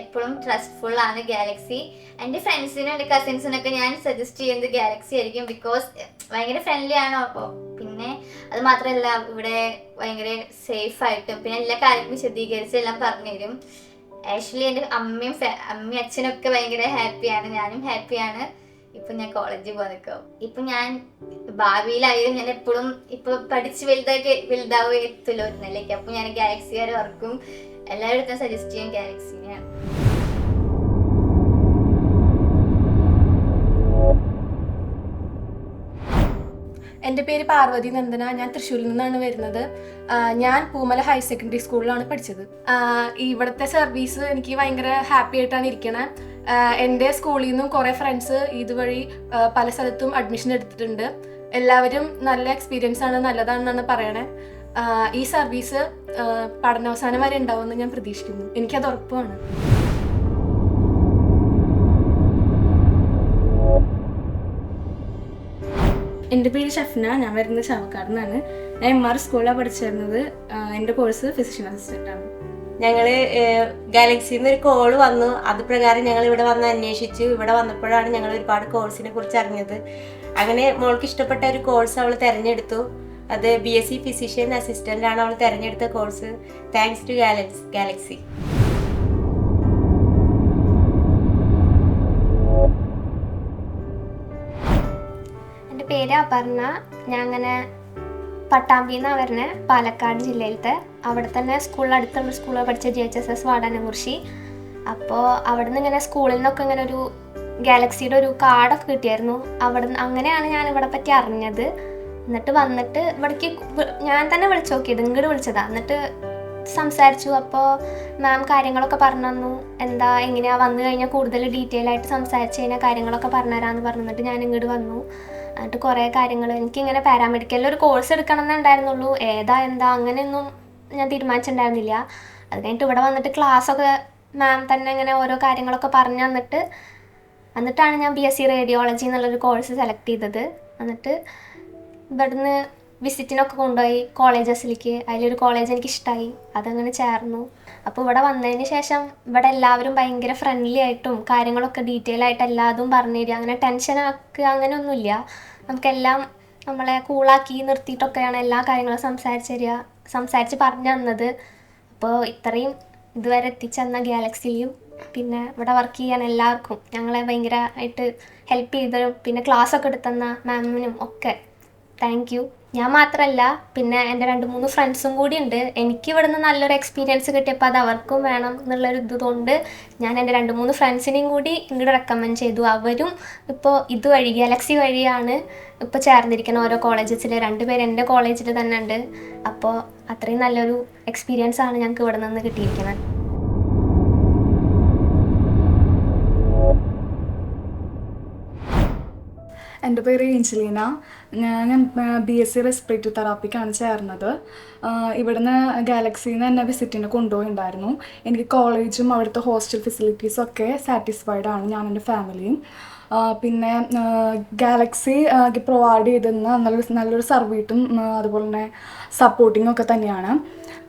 എപ്പോഴും ട്രസ്റ്റ്ഫുൾ ആണ് ഗാലക്സി. എൻ്റെ ഫ്രണ്ട്സിനും എൻ്റെ കസിൻസിനൊക്കെ ഞാൻ സജസ്റ്റ് ചെയ്യുന്നത് ഗാലക്സി ആയിരിക്കും. ബിക്കോസ് ഭയങ്കര ഫ്രണ്ട്ലി ആണ്. അപ്പോൾ പിന്നെ അത് മാത്രമല്ല ഇവിടെ ഭയങ്കര സേഫ് ആയിട്ടും പിന്നെ എല്ലാ കാര്യങ്ങളും വിശദീകരിച്ച് എല്ലാം പറഞ്ഞു തരും. ആക്ച്വലി എൻ്റെ അമ്മയും അച്ഛനൊക്കെ ഭയങ്കര ഹാപ്പിയാണ്, ഞാനും ഹാപ്പിയാണ്. ഇപ്പം ഞാൻ കോളേജിൽ പോകാൻ നിൽക്കും. ഇപ്പം ഞാൻ ഭാവിയിലായാലും ഞാൻ എപ്പോഴും ഇപ്പോൾ പഠിച്ച് വലുതാവുക എത്തുമല്ലോ ഒരു നിലയ്ക്ക്. അപ്പോൾ ഞാൻ ഗാലക്സിക്കാരെ ഓർക്കും. എല്ലാവരും സജസ്റ്റ് ചെയ്യും ഗാലക്സിനെയാണ്. എൻ്റെ പേര് പാർവതി നന്ദന. ഞാൻ തൃശ്ശൂരിൽ നിന്നാണ് വരുന്നത്. ഞാൻ പൂമല ഹയർ സെക്കൻഡറി സ്കൂളിലാണ് പഠിച്ചത്. ഇവിടുത്തെ സർവീസ് എനിക്ക് ഭയങ്കര ഹാപ്പി ആയിട്ടാണ് ഇരിക്കണേ. എൻ്റെ സ്കൂളിൽ നിന്നും കുറേ ഫ്രണ്ട്സ് ഇതുവഴി പല സ്ഥലത്തും അഡ്മിഷൻ എടുത്തിട്ടുണ്ട്. എല്ലാവരും നല്ല എക്സ്പീരിയൻസ് ആണ്, നല്ലതാണെന്നാണ് പറയണേ. ഈ സർവീസ് പഠനാവസാനം വരെ ഉണ്ടാവുമെന്ന് ഞാൻ പ്രതീക്ഷിക്കുന്നു. എനിക്കത് ഉറപ്പാണ്. എൻ്റെ പേര് ഷഫ്ന. ഞാൻ വരുന്നത് ചാവക്കാട് നിന്നാണ്. ഞാൻ MR സ്കൂളിലാണ് പഠിച്ചിരുന്നത്. എൻ്റെ കോഴ്സ് ഫിസിഷ്യൻ അസിസ്റ്റൻ്റ് ആണ്. ഞങ്ങൾ ഗാലക്സിയിൽ നിന്ന് ഒരു കോള് വന്നു. അത് പ്രകാരം ഞങ്ങൾ ഇവിടെ വന്ന് അന്വേഷിച്ചു. ഇവിടെ വന്നപ്പോഴാണ് ഞങ്ങൾ ഒരുപാട് കോഴ്സിനെ കുറിച്ച് അറിഞ്ഞത്. അങ്ങനെ മോൾക്ക് ഇഷ്ടപ്പെട്ട ഒരു കോഴ്സ് അവൾ തിരഞ്ഞെടുത്തു. അത് BSc ഫിസിഷ്യൻ അസിസ്റ്റൻ്റ് ആണ് അവൾ തിരഞ്ഞെടുത്ത കോഴ്സ്. Thanks to Galaxy. എൻ്റെ പേര് അപർണ. ഞാൻ അങ്ങനെ പട്ടാമ്പിന്നാണ് വരുന്നത്, പാലക്കാട് ജില്ലയിലത്തെ. അവിടെ തന്നെ അടുത്തുള്ള സ്കൂളിൽ പഠിച്ച JHSS വാടാനംകുറിശി. അപ്പോൾ അവിടെ നിന്ന് ഇങ്ങനെ സ്കൂളിൽ നിന്നൊക്കെ ഇങ്ങനെ ഒരു ഗാലക്സിയുടെ ഒരു കാർഡൊക്കെ കിട്ടിയായിരുന്നു. അങ്ങനെയാണ് ഞാൻ ഇവിടെ പറ്റി അറിഞ്ഞത്. എന്നിട്ട് വന്നിട്ട് ഇവിടേക്ക് ഞാൻ തന്നെ വിളിച്ചു നോക്കിയത്, ഇങ്ങോട്ട് വിളിച്ചതാണ്. എന്നിട്ട് സംസാരിച്ചു. അപ്പോൾ മാം കാര്യങ്ങളൊക്കെ പറഞ്ഞു തന്നു. എങ്ങനെയാണ് വന്നു കഴിഞ്ഞാൽ കൂടുതൽ ഡീറ്റെയിൽ ആയിട്ട് സംസാരിച്ച് കഴിഞ്ഞാൽ കാര്യങ്ങളൊക്കെ പറഞ്ഞുതരാമെന്ന് പറഞ്ഞിട്ട് ഞാൻ ഇങ്ങോട്ട് വന്നു. എന്നിട്ട് കുറേ കാര്യങ്ങൾ എനിക്കിങ്ങനെ പാരാമെഡിക്കലിൽ ഒരു കോഴ്സ് എടുക്കണം എന്നുണ്ടായിരുന്നുള്ളൂ. എന്താ അങ്ങനെയൊന്നും ഞാൻ തീരുമാനിച്ചിട്ടുണ്ടായിരുന്നില്ല. അത് കഴിഞ്ഞിട്ട് ഇവിടെ വന്നിട്ട് ക്ലാസ്സൊക്കെ മാം തന്നെ ഇങ്ങനെ ഓരോ കാര്യങ്ങളൊക്കെ പറഞ്ഞു എന്നിട്ടാണ് ഞാൻ BSc റേഡിയോളജി എന്നുള്ളൊരു കോഴ്സ് സെലക്ട് ചെയ്തത്. എന്നിട്ട് ഇവിടുന്ന് വിസിറ്റിനൊക്കെ കൊണ്ടുപോയി കോളേജസിലേക്ക്. അതിലൊരു കോളേജ് എനിക്ക് ഇഷ്ടമായി, അതങ്ങനെ ചേർന്നു. അപ്പോൾ ഇവിടെ വന്നതിന് ശേഷം ഇവിടെ എല്ലാവരും ഭയങ്കര ഫ്രണ്ട്ലി ആയിട്ടും കാര്യങ്ങളൊക്കെ ഡീറ്റെയിൽ ആയിട്ട് എല്ലാതും പറഞ്ഞു തരിക. അങ്ങനെ ടെൻഷനാക്കുക അങ്ങനെയൊന്നുമില്ല. നമുക്കെല്ലാം നമ്മളെ കൂളാക്കി നിർത്തിയിട്ടൊക്കെയാണ് എല്ലാ കാര്യങ്ങളും സംസാരിച്ച് പറഞ്ഞു തന്നത്. അപ്പോൾ ഇത്രയും ഇതുവരെ എത്തിച്ചെന്ന ഗാലക്സിയും പിന്നെ ഇവിടെ വർക്ക് ചെയ്യാൻ എല്ലാവർക്കും ഞങ്ങളെ ഭയങ്കരമായിട്ട് ഹെൽപ്പ് ചെയ്തതും പിന്നെ ക്ലാസ്സൊക്കെ എടുത്തുന്ന മാമിനും ഒക്കെ താങ്ക് യു. ഞാൻ മാത്രമല്ല, പിന്നെ എൻ്റെ 2-3 ഫ്രണ്ട്സും കൂടി ഉണ്ട്. എനിക്ക് ഇവിടുന്ന് നല്ലൊരു എക്സ്പീരിയൻസ് കിട്ടിയപ്പോൾ അത് അവർക്കും വേണം എന്നുള്ളൊരു ഇതുകൊണ്ട് ഞാൻ എൻ്റെ 2-3 ഫ്രണ്ട്സിനെയും കൂടി ഇങ്ങോട്ട് റെക്കമെൻഡ് ചെയ്തു. അവരും ഇപ്പോൾ ഇതുവഴി ഗാലക്സി വഴിയാണ് ഇപ്പോൾ ചേർന്നിരിക്കുന്ന ഓരോ കോളേജസിൽ. 2 പേര് എൻ്റെ കോളേജിൽ തന്നെ ഉണ്ട്. അപ്പോൾ അത്രയും നല്ലൊരു എക്സ്പീരിയൻസ് ആണ് ഞങ്ങൾക്ക് ഇവിടെ നിന്ന് കിട്ടിയിരിക്കുന്നത്. എൻ്റെ പേര് ഏഞ്ചലീന. ഞാൻ BSc റെസ്പിറേറ്ററി തെറാപ്പിക്കാണ് ചേർന്നത്. ഇവിടുന്ന് ഗാലക്സിയിൽ നിന്ന് എന്നെ വിസിറ്റിന് കൊണ്ടുപോയിട്ടുണ്ടായിരുന്നു. എനിക്ക് കോളേജും അവിടുത്തെ ഹോസ്റ്റൽ ഫെസിലിറ്റീസും ഒക്കെ സാറ്റിസ്ഫൈഡ് ആണ്, ഞാൻ എൻ്റെ ഫാമിലിയും. പിന്നെ ഗാലക്സി പ്രൊവൈഡ് ചെയ്തിരുന്ന നല്ലൊരു സർവീസും അതുപോലെ തന്നെ സപ്പോർട്ടിങ്ങും ഒക്കെ തന്നെയാണ്.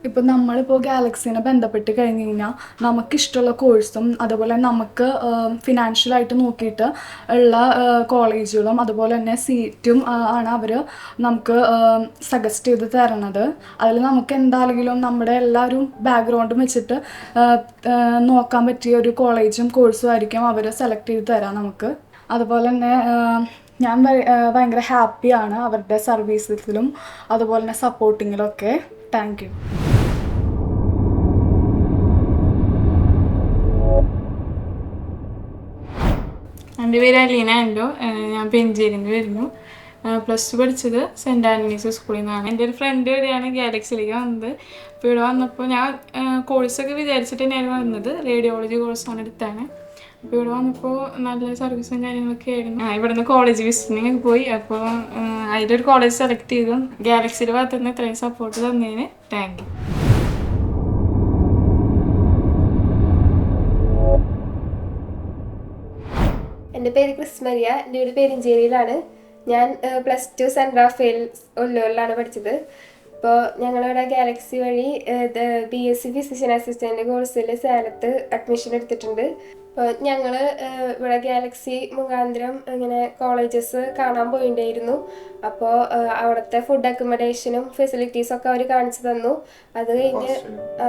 ഇപ്പം നമ്മളിപ്പോൾ ഗാലക്സിനെ ബന്ധപ്പെട്ട് കഴിഞ്ഞ് കഴിഞ്ഞാൽ നമുക്കിഷ്ടമുള്ള കോഴ്സും അതുപോലെ നമുക്ക് ഫിനാൻഷ്യലായിട്ട് നോക്കിയിട്ട് ഉള്ള കോളേജുകളും അതുപോലെ തന്നെ സീറ്റും ആണ് അവർ നമുക്ക് സജസ്റ്റ് ചെയ്ത് തരണത്. അതിൽ നമുക്ക് എന്താണെങ്കിലും നമ്മുടെ എല്ലാവരും ബാക്ക്ഗ്രൗണ്ടും വെച്ചിട്ട് നോക്കാൻ പറ്റിയ ഒരു കോളേജും കോഴ്സും ആയിരിക്കും അവർ സെലക്ട് ചെയ്ത് തരാം നമുക്ക്. അതുപോലെ തന്നെ ഞാൻ ഭയങ്കര ഹാപ്പിയാണ് അവരുടെ സർവീസസിലും അതുപോലെ തന്നെ സപ്പോർട്ടിങ്ങിലും ഒക്കെ. Thank you. എൻ്റെ പേര് അലീന ആൻഡോ. ഞാൻ പെഞ്ചേരിയിൽ നിന്ന് വരുന്നു. +2 പഠിച്ചത് സെൻറ്റ് ആൻ്റണീസ് സ്കൂളിൽ നിന്നാണ്. എൻ്റെ ഒരു ഫ്രണ്ട് വഴിയാണ് ഗാലക്സിയിലേക്ക് വന്നത്. അപ്പോൾ ഇവിടെ വന്നപ്പോൾ ഞാൻ കോഴ്സൊക്കെ വിചാരിച്ചിട്ട് തന്നെയാണ് വന്നത്. റേഡിയോളജി കോഴ്സാണ് എടുത്താണ്. അപ്പോൾ ഇവിടെ വന്നപ്പോൾ നല്ല സർവീസും കാര്യങ്ങളൊക്കെ ആയിരുന്നു. ഇവിടെ നിന്ന് കോളേജ് വിസിറ്റിംഗ് പോയി. അപ്പോൾ അതിലൊരു കോളേജ് സെലക്ട് ചെയ്തു. ഗാലക്സിയുടെ ഭാഗത്ത് നിന്ന് ഇത്രയും സപ്പോർട്ട് തന്നതിന് താങ്ക് യു. എൻ്റെ പേര് ക്രിസ്മരിയ. എൻ്റെ വീട് പെരിഞ്ചേരിയിലാണ്. ഞാൻ +2 സെൻറ്റ് റാഫേൽ ഒല്ലൂരിലാണ് പഠിച്ചത്. ഇപ്പോൾ ഞങ്ങളിവിടെ ഗാലക്സി വഴി BSc ഫിസിഷ്യൻ അസിസ്റ്റൻ്റ് കോഴ്സിൽ സേലത്ത് അഡ്മിഷൻ എടുത്തിട്ടുണ്ട്. അപ്പോൾ ഞങ്ങൾ ഇവിടെ ഗാലക്സി മുഖാന്തരം ഇങ്ങനെ കോളേജസ് കാണാൻ പോയിട്ടുണ്ടായിരുന്നു. അപ്പോൾ അവിടുത്തെ ഫുഡ് അക്കോമഡേഷനും ഫെസിലിറ്റീസൊക്കെ അവർ കാണിച്ചു തന്നു. അത് കഴിഞ്ഞ്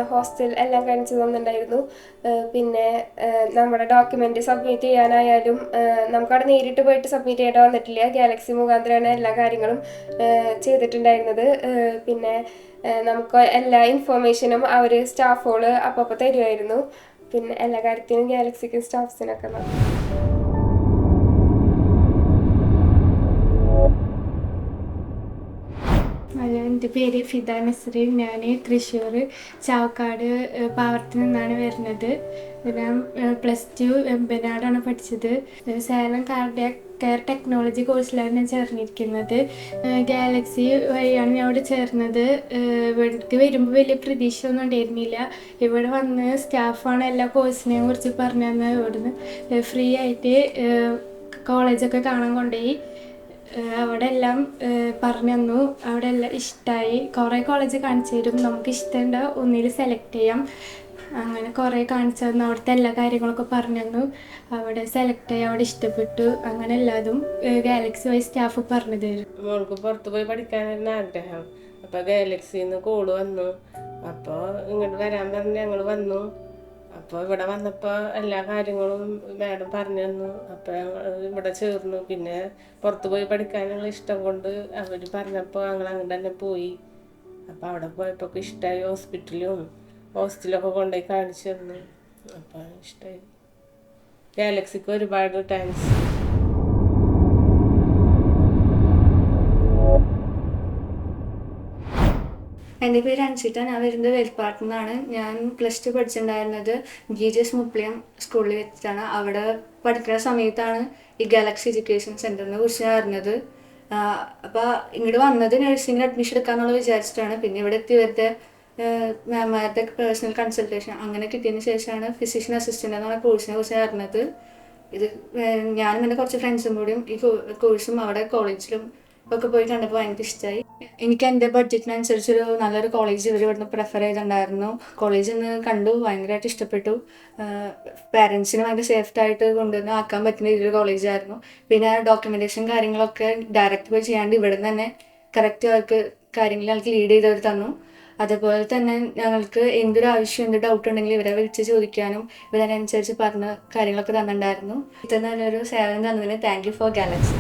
ഹോസ്റ്റൽ എല്ലാം കാണിച്ചു തന്നിട്ടുണ്ടായിരുന്നു. പിന്നെ നമ്മുടെ ഡോക്യുമെൻ്റ് സബ്മിറ്റ് ചെയ്യാനായാലും നമുക്കവിടെ നേരിട്ട് പോയിട്ട് സബ്മിറ്റ് ചെയ്യേണ്ട വന്നിട്ടില്ല. ഗാലക്സി മുഖാന്തരമാണ് എല്ലാ കാര്യങ്ങളും ചെയ്തിട്ടുണ്ടായിരുന്നത്. പിന്നെ നമുക്ക് എല്ലാ ഇൻഫോർമേഷനും അവർ സ്റ്റാഫുകൾ അപ്പോൾ തരുമായിരുന്നു. പിന്നെ എല്ലാ കാര്യത്തിനും ഗാലക്സിക്കും സ്റ്റാഫ്സിനൊക്കെ നന്ദി. ഹലോ, എൻ്റെ പേര് ഫിദ നസ്രീൻ. ഞാൻ തൃശ്ശൂർ ചാവക്കാട് പാവർത്തിൽ നിന്നാണ് വരുന്നത്. ഞാൻ +2 എമ്പനാടാണ് പഠിച്ചത്. സേലം കെയർ ടെക്നോളജി കോഴ്സിലാണ് ഞാൻ ചേർന്നിരിക്കുന്നത്. ഗാലക്സി വഴിയാണ് ഞാൻ ഇവിടെ ചേർന്നത്. ഇവിടേക്ക് വരുമ്പോൾ വലിയ പ്രതീക്ഷ ഒന്നും ഉണ്ടായിരുന്നില്ല. ഇവിടെ വന്ന് സ്റ്റാഫാണ് എല്ലാ കോഴ്സിനെയും കുറിച്ച് പറഞ്ഞു തന്നത്. ഇവിടുന്ന് ഫ്രീ ആയിട്ട് കോളേജൊക്കെ കാണാൻ കൊണ്ടുപോയി. അവിടെ എല്ലാം പറഞ്ഞു തന്നു. അവിടെ എല്ലാം ഇഷ്ടമായി. കുറേ കോളേജ് കാണിച്ചു തരും. നമുക്ക് ഇഷ്ടമുണ്ട ഒന്നിൽ സെലക്ട് ചെയ്യാം. അങ്ങനെ കുറേ കാണിച്ചു തന്നു. അവിടുത്തെ എല്ലാ കാര്യങ്ങളൊക്കെ പറഞ്ഞു തന്നു. അവിടെ സെലക്ട് ചെയ്യാൻ അവിടെ ഇഷ്ടപ്പെട്ടു. അങ്ങനെ എല്ലാതും ഗാലക്സി വഴി സ്റ്റാഫ് പറഞ്ഞു തരും. മോൾക്ക് പുറത്ത് പോയി പഠിക്കാനായിരുന്നു ആഗ്രഹം. അപ്പോൾ ഗാലക്സിയിൽ നിന്ന് കോള് വന്നു. അപ്പോൾ ഇങ്ങോട്ട് വരാൻ പറഞ്ഞ് ഞങ്ങൾ വന്നു. അപ്പോൾ ഇവിടെ വന്നപ്പോൾ എല്ലാ കാര്യങ്ങളും മാഡം പറഞ്ഞു തന്നു. അപ്പോൾ ഇവിടെ ചേർന്നു. പിന്നെ പുറത്ത് പോയി പഠിക്കാനുള്ള ഇഷ്ടം കൊണ്ട് അവർ പറഞ്ഞപ്പോൾ ഞങ്ങൾ അങ്ങനെ തന്നെ പോയി. അപ്പോൾ അവിടെ പോയപ്പോൾ ഇഷ്ടമായി. ഹോസ്റ്റലൊക്കെ കൊണ്ടുപോയി കാണിച്ചു തന്നു. അപ്പോൾ ഇഷ്ടമായി. ഗാലക്സിക്ക് ഒരുപാട് താങ്ക്സ്. എൻ്റെ പേര് അൻസിത. ഞാൻ വരുന്നത് വെൽപ്പാട്ടിൽ നിന്നാണ്. ഞാൻ +2 പഠിച്ചിട്ടുണ്ടായിരുന്നത് GGS മുപ്ലിയം സ്കൂളിൽ വെച്ചിട്ടാണ്. അവിടെ പഠിക്കുന്ന സമയത്താണ് ഈ ഗാലക്സി എഡ്യൂക്കേഷൻ സെൻ്ററിനെ കുറിച്ച് ഞാൻ അറിഞ്ഞത്. അപ്പോൾ ഇങ്ങോട്ട് വന്നത് നഴ്സിംഗിന് അഡ്മിഷൻ എടുക്കാമെന്നുള്ള വിചാരിച്ചിട്ടാണ്. പിന്നെ ഇവിടെ എത്തി വെറുതെ മാമാരുടെ പേഴ്സണൽ കൺസൾട്ടേഷൻ അങ്ങനെ കിട്ടിയതിന് ശേഷമാണ് ഫിസിഷ്യൻ അസിസ്റ്റൻ്റ് എന്നുള്ള കോഴ്സിനെ കുറിച്ച് ഞാൻ അറിഞ്ഞത്. ഇത് ഞാനും എൻ്റെ കുറച്ച് ഫ്രണ്ട്സും കൂടിയും ഈ കോഴ്സും അവിടെ കോളേജിലും ഒക്കെ പോയി കണ്ടപ്പോൾ ഭയങ്കര ഇഷ്ടമായി. എനിക്ക് എൻ്റെ ബഡ്ജറ്റിനനുസരിച്ചൊരു നല്ലൊരു കോളേജ് ഇവിടുന്ന് പ്രിഫർ ചെയ്തിട്ടുണ്ടായിരുന്നു. കോളേജ് ഒന്ന് കണ്ടു, ഭയങ്കരമായിട്ട് ഇഷ്ടപ്പെട്ടു. പാരൻസിന് ഭയങ്കര സേഫ്റ്റായിട്ട് കൊണ്ടുവന്ന് ആക്കാൻ പറ്റുന്ന രീതിയിൽ കോളേജായിരുന്നു. പിന്നെ ഡോക്യുമെൻറ്റേഷൻ കാര്യങ്ങളൊക്കെ ഡയറക്റ്റ് പോയി ചെയ്യാണ്ട് ഇവിടെ നിന്ന് തന്നെ കറക്റ്റ് അവർക്ക് കാര്യങ്ങൾ ഞങ്ങൾക്ക് ലീഡ് ചെയ്തവർ തന്നു. അതേപോലെ തന്നെ ഞങ്ങൾക്ക് എന്തൊരു ആവശ്യം എന്ത് ഡൗട്ട് ഉണ്ടെങ്കിലും ഇവരെ വിളിച്ച് ചോദിക്കാനും ഇവരനുസരിച്ച് പറഞ്ഞ കാര്യങ്ങളൊക്കെ തന്നിട്ടുണ്ടായിരുന്നു. ഇത്ര നല്ലൊരു സേവനം തന്നതിന് thank you for Galaxy.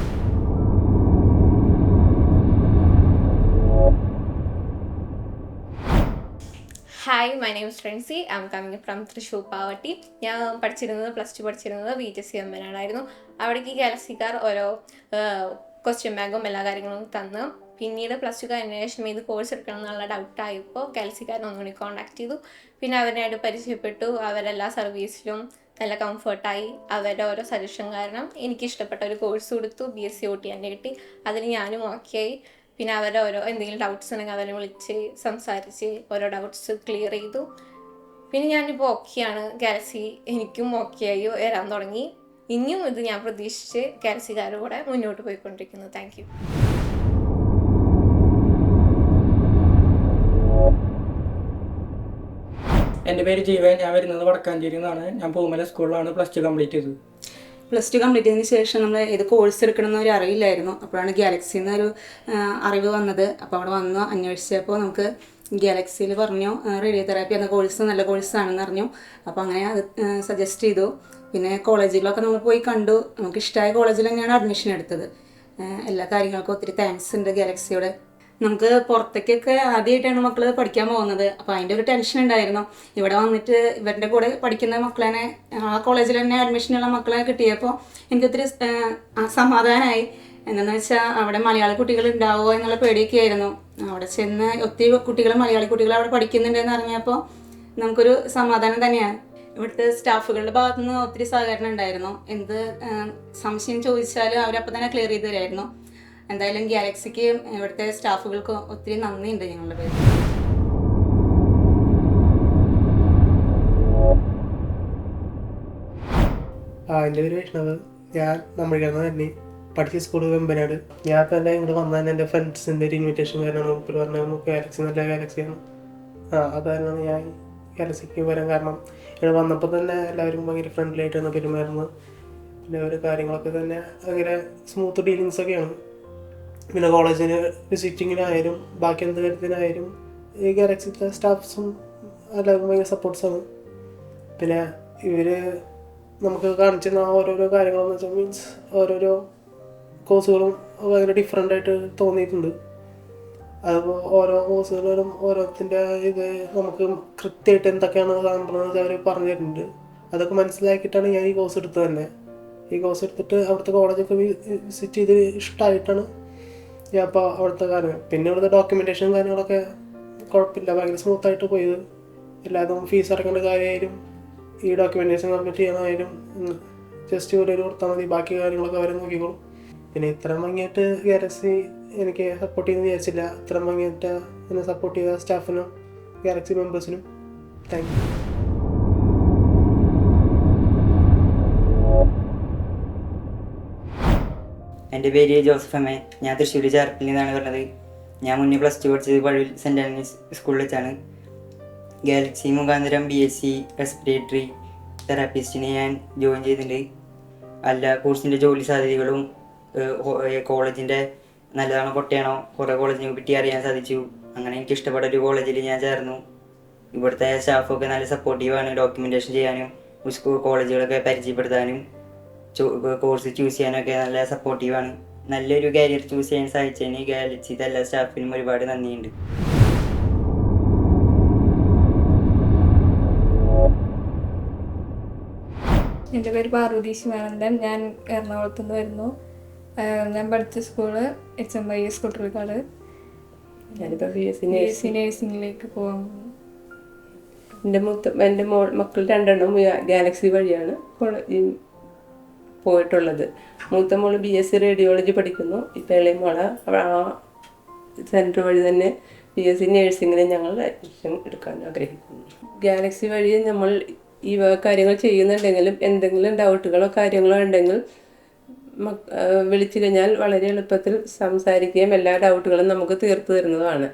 Hi, my name is Trency. I am coming from Thrissur Pavatty. ഞാൻ +2 പഠിച്ചിരുന്നത് VHSC എമ്പനാടായിരുന്നു. അവിടേക്ക് ഗാലക്സിക്കാർ ഓരോ ക്വസ്റ്റ്യൻ ബാങ്കും എല്ലാ കാര്യങ്ങളും തന്നു. പിന്നീട് +2 കഴിഞ്ഞ ശേഷം ഇത് കോഴ്സ് എടുക്കണം എന്നുള്ള ഡൗട്ടായപ്പോൾ ഗാലക്സിക്കാരനെ ഒന്നുകൂടി കോൺടാക്ട് ചെയ്തു. പിന്നെ അവരായിട്ട് പരിചയപ്പെട്ടു. അവരെല്ലാ സർവീസിലും നല്ല കംഫർട്ടായി. അവരുടെ ഓരോ സജഷൻ കാരണം എനിക്കിഷ്ടപ്പെട്ട ഒരു കോഴ്സ് കൊടുത്തു. BSc OT തന്നെ കിട്ടി. അതിന് ഞാനും ഓക്കെ ആയി. പിന്നെ അവരുടെ ഓരോ എന്തെങ്കിലും ഡൗട്ട്സ് ഉണ്ടെങ്കിൽ അവരെ വിളിച്ച് സംസാരിച്ച് ഓരോ ഡൗട്ട്സ് ക്ലിയർ ചെയ്തു. പിന്നെ ഞാനിപ്പോൾ ഓക്കെയാണ്. ഗാലക്സി എനിക്കും ഓക്കെയായി വരാൻ തുടങ്ങി. ഇനിയും ഇത് ഞാൻ പ്രതീക്ഷിച്ച് ഗാലക്സിക്കാരോടെ മുന്നോട്ട് പോയിക്കൊണ്ടിരിക്കുന്നു. Thank you. എൻ്റെ പേര് ജീവൻ. ഞാൻ വരുന്നത് വടക്കാഞ്ചേരി നിന്നാണ്. ഞാൻ പൂമല സ്കൂളിലാണ് +2 കംപ്ലീറ്റ് ചെയ്തത്. +2 കംപ്ലീറ്റ് ചെയ്തതിന് ശേഷം നമ്മൾ ഏത് കോഴ്സ് എടുക്കണമെന്ന് ഒരു അറിയില്ലായിരുന്നു. അപ്പോഴാണ് ഗാലക്സിയിൽ നിന്നൊരു അറിവ് വന്നത്. അപ്പോൾ അവിടെ വന്ന് അന്വേഷിച്ചപ്പോൾ നമുക്ക് ഗാലക്സിയിൽ പറഞ്ഞു റേഡിയോ തെറാപ്പി എന്ന കോഴ്സ് നല്ല കോഴ്സാണെന്ന് അറിഞ്ഞു. അപ്പോൾ അങ്ങനെ അത് സജസ്റ്റ് ചെയ്തു. പിന്നെ കോളേജുകളൊക്കെ നമ്മൾ പോയി കണ്ടു. നമുക്ക് ഇഷ്ടമായ കോളേജിൽ തന്നെയാണ് അഡ്മിഷൻ എടുത്തത്. എല്ലാ കാര്യങ്ങൾക്കും ഒത്തിരി താങ്ക്സ് ഉണ്ട് ഗാലക്സിയോട്. നമുക്ക് പുറത്തേക്കൊക്കെ ആദ്യമായിട്ടാണ് മക്കൾ പഠിക്കാൻ പോകുന്നത്. അപ്പോൾ അതിൻ്റെ ഒരു ടെൻഷൻ ഉണ്ടായിരുന്നു. ഇവിടെ വന്നിട്ട് ഇവരുടെ കൂടെ പഠിക്കുന്ന മക്കളെ ആ കോളേജിൽ തന്നെ അഡ്മിഷനുള്ള മക്കളെ കിട്ടിയപ്പോൾ എനിക്കൊത്തിരി സമാധാനമായി. എന്താണെന്ന് വെച്ചാൽ അവിടെ മലയാളി കുട്ടികൾ ഉണ്ടാവുമോ എന്നുള്ള പേടിയൊക്കെ ആയിരുന്നു. അവിടെ ചെന്ന് ഒത്തിരി കുട്ടികൾ മലയാളി കുട്ടികൾ അവിടെ പഠിക്കുന്നുണ്ടെന്ന് അറിഞ്ഞപ്പോൾ നമുക്കൊരു സമാധാനം തന്നെയാണ്. ഇവിടുത്തെ സ്റ്റാഫുകളുടെ ഭാഗത്തു നിന്ന് ഒത്തിരി സഹകരണം ഉണ്ടായിരുന്നു. എന്ത് സംശയം ചോദിച്ചാലും അവരപ്പോൾ തന്നെ ക്ലിയർ ചെയ്ത് തരായിരുന്നു. എന്തായാലും ഗാലക്സിക്ക് ഇവിടുത്തെ സ്റ്റാഫുകൾക്ക് ഒത്തിരി നന്ദിയുണ്ട് ഞങ്ങളുടെ പേര്. എൻ്റെ പേര് വൈഷ്ണവ്. ഞാൻ നമ്മളിൽ തന്നെ പഠിച്ച സ്കൂൾ വെമ്പനാട്. ഞാൻ ഇപ്പം എൻ്റെ ഇങ്ങോട്ട് വന്നാൽ എൻ്റെ ഫ്രണ്ട്സിൻ്റെ ഒരു ഇൻവിറ്റേഷൻ കാരണമാണ് ഇപ്പോൾ പറഞ്ഞത് ഗാലക്സി നല്ല ഗാലക്സിയാണ്. അതായിരുന്നു ഞാൻ ഗാലക്സിക്ക് വരാൻ കാരണം. ഇവിടെ വന്നപ്പോൾ തന്നെ എല്ലാവരും ഭയങ്കര ഫ്രണ്ട്ലി ആയിട്ടാണ് പെരുമാറുന്നത്. പിന്നെ ഒരു കാര്യങ്ങളൊക്കെ തന്നെ ഭയങ്കര സ്മൂത്ത് ഡീലിങ്സൊക്കെയാണ്. പിന്നെ കോളേജിന് വിസിറ്റിങ്ങിനായാലും ബാക്കി എന്ത് കാര്യത്തിനായാലും ഈ ഗാലക്സിത്തെ സ്റ്റാഫ്സും എല്ലാവരും ഭയങ്കര സപ്പോർട്ട്സാണ്. പിന്നെ ഇവർ നമുക്ക് കാണിച്ചു തന്ന ഓരോരോ കാര്യങ്ങളെന്ന് വെച്ചാൽ മീൻസ് ഓരോരോ കോഴ്സുകളും ഭയങ്കര ഡിഫറെൻ്റ് ആയിട്ട് തോന്നിയിട്ടുണ്ട്. അതിപ്പോൾ ഓരോ കോഴ്സുകളിലും ഓരോത്തിൻ്റെ ഇത് നമുക്ക് കൃത്യമായിട്ട് എന്തൊക്കെയാണ് കാണുന്നത് അവർ പറഞ്ഞു തരുന്നുണ്ട്. അതൊക്കെ മനസ്സിലാക്കിയിട്ടാണ് ഞാൻ ഈ കോഴ്സ് എടുത്തത് തന്നെ. ഈ കോഴ്സ് എടുത്തിട്ട് അവിടുത്തെ കോളേജൊക്കെ വിസിറ്റ് ചെയ്ത് ഇഷ്ടമായിട്ടാണ് ഞാൻ ഇപ്പോൾ അവിടുത്തെ കാര്യം. പിന്നെ ഇവിടുത്തെ ഡോക്യുമെൻറ്റേഷനും കാര്യങ്ങളൊക്കെ കുഴപ്പമില്ല, ഭയങ്കര സ്മൂത്തായിട്ട് പോയത്. എല്ലാതും ഫീസ് അടക്കേണ്ട കാര്യമായാലും ഈ ഡോക്യുമെൻറ്റേഷൻ കംപ്ലീറ്റ് ചെയ്യാനായാലും ജസ്റ്റ് ഒരു കൊടുത്താൽ മതി, ബാക്കി കാര്യങ്ങളൊക്കെ അവരെ നോക്കിക്കോളും. പിന്നെ ഇത്ര ഭംഗിയായിട്ട് ഗാലക്സി എനിക്ക് സപ്പോർട്ട് ചെയ്യുമെന്ന് വിചാരിച്ചില്ല. ഇത്ര ഭംഗിയായിട്ട് എന്നെ സപ്പോർട്ട് ചെയ്ത സ്റ്റാഫിനും ഗാലക്സി മെമ്പേഴ്സിനും താങ്ക് യു. എൻ്റെ പേര് ജോസഫ് എം എ. ഞാൻ തൃശ്ശൂർ ചേർപ്പിൽ നിന്നാണ് പറഞ്ഞത്. ഞാൻ മുന്നേ +2 പഠിച്ചത് പഴൂർ സെൻറ് ആൻറ്റണീസ് സ്കൂളിൽ വെച്ചാണ്. ഗാലക്സി മുഖാന്തരം BSc റെസ്പിറേറ്ററി തെറാപ്പിസ്റ്റിനെ ഞാൻ ജോയിൻ ചെയ്തിട്ടുണ്ട്. എല്ലാ കോഴ്സിൻ്റെ ജോലി സാധ്യതകളും കോളേജിൻ്റെ നല്ലതാണോ പൊട്ടയാണോ കുറേ കോളേജിനെ പറ്റി അറിയാൻ സാധിച്ചു. അങ്ങനെ എനിക്ക് ഇഷ്ടപ്പെട്ട ഒരു കോളേജിൽ ഞാൻ ചേർന്നു. ഇവിടുത്തെ സ്റ്റാഫൊക്കെ നല്ല സപ്പോർട്ടീവാണ്. ഡോക്യുമെൻറ്റേഷൻ ചെയ്യാനും കോളേജുകളൊക്കെ പരിചയപ്പെടുത്താനും കോഴ്സ് ചൂസ് ചെയ്യാനൊക്കെ നല്ല സപ്പോർട്ടീവാണ്. നല്ലൊരു കരിയർ ചൂസ് ചെയ്യാൻ സാധിച്ചതിന് ഗാലക്സിത്തെ എല്ലാ സ്റ്റാഫിനും ഒരുപാട് നന്ദിയുണ്ട്. എൻ്റെ പേര് പാർവതി ശിവാനന്ദൻ. ഞാൻ എറണാകുളത്ത് നിന്ന് വരുന്നു. ഞാൻ പഠിച്ച സ്കൂള് HMIS കുട്ടർക്കാട്. ഞാനിപ്പോൾ BSc നേഴ്സിംഗിലേക്ക് പോകാൻ. എൻ്റെ മക്കൾ രണ്ടെണ്ണം ഗാലക്സി വഴിയാണ് പോയിട്ടുള്ളത്. മൂത്ത മോള് BSc റേഡിയോളജി പഠിക്കുന്നു. ഇപ്പോൾ ഇളയ മോള് ആ സെൻറ്റർ വഴി തന്നെ BSc നേഴ്സിങ്ങിന് ഞങ്ങൾ അഡ്മിഷൻ എടുക്കാൻ ആഗ്രഹിക്കുന്നു. ഗാലക്സി വഴി നമ്മൾ ഈ കാര്യങ്ങൾ ചെയ്യുന്നുണ്ടെങ്കിലും എന്തെങ്കിലും ഡൗട്ടുകളോ കാര്യങ്ങളോ ഉണ്ടെങ്കിൽ വിളിച്ചു കഴിഞ്ഞാൽ വളരെ എളുപ്പത്തിൽ സംസാരിക്കുകയും എല്ലാ ഡൗട്ടുകളും നമുക്ക് തീർത്തു തരുന്നതാണ്.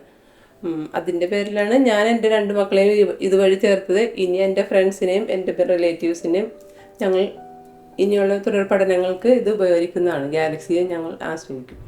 അതിൻ്റെ പേരിലാണ് ഞാൻ എൻ്റെ 2 മക്കളെയും ഇതുവഴി ചേർത്തത്. ഇനി എൻ്റെ ഫ്രണ്ട്സിനെയും എൻ്റെ റിലേറ്റീവ്സിനെയും ഞങ്ങൾ ഇനിയുള്ള തുടർ പഠനങ്ങൾക്ക് ഇത് ഉപകരിക്കുന്നതാണ്. ഗാലക്സിയെ ഞങ്ങൾ ആശ്രയിക്കും.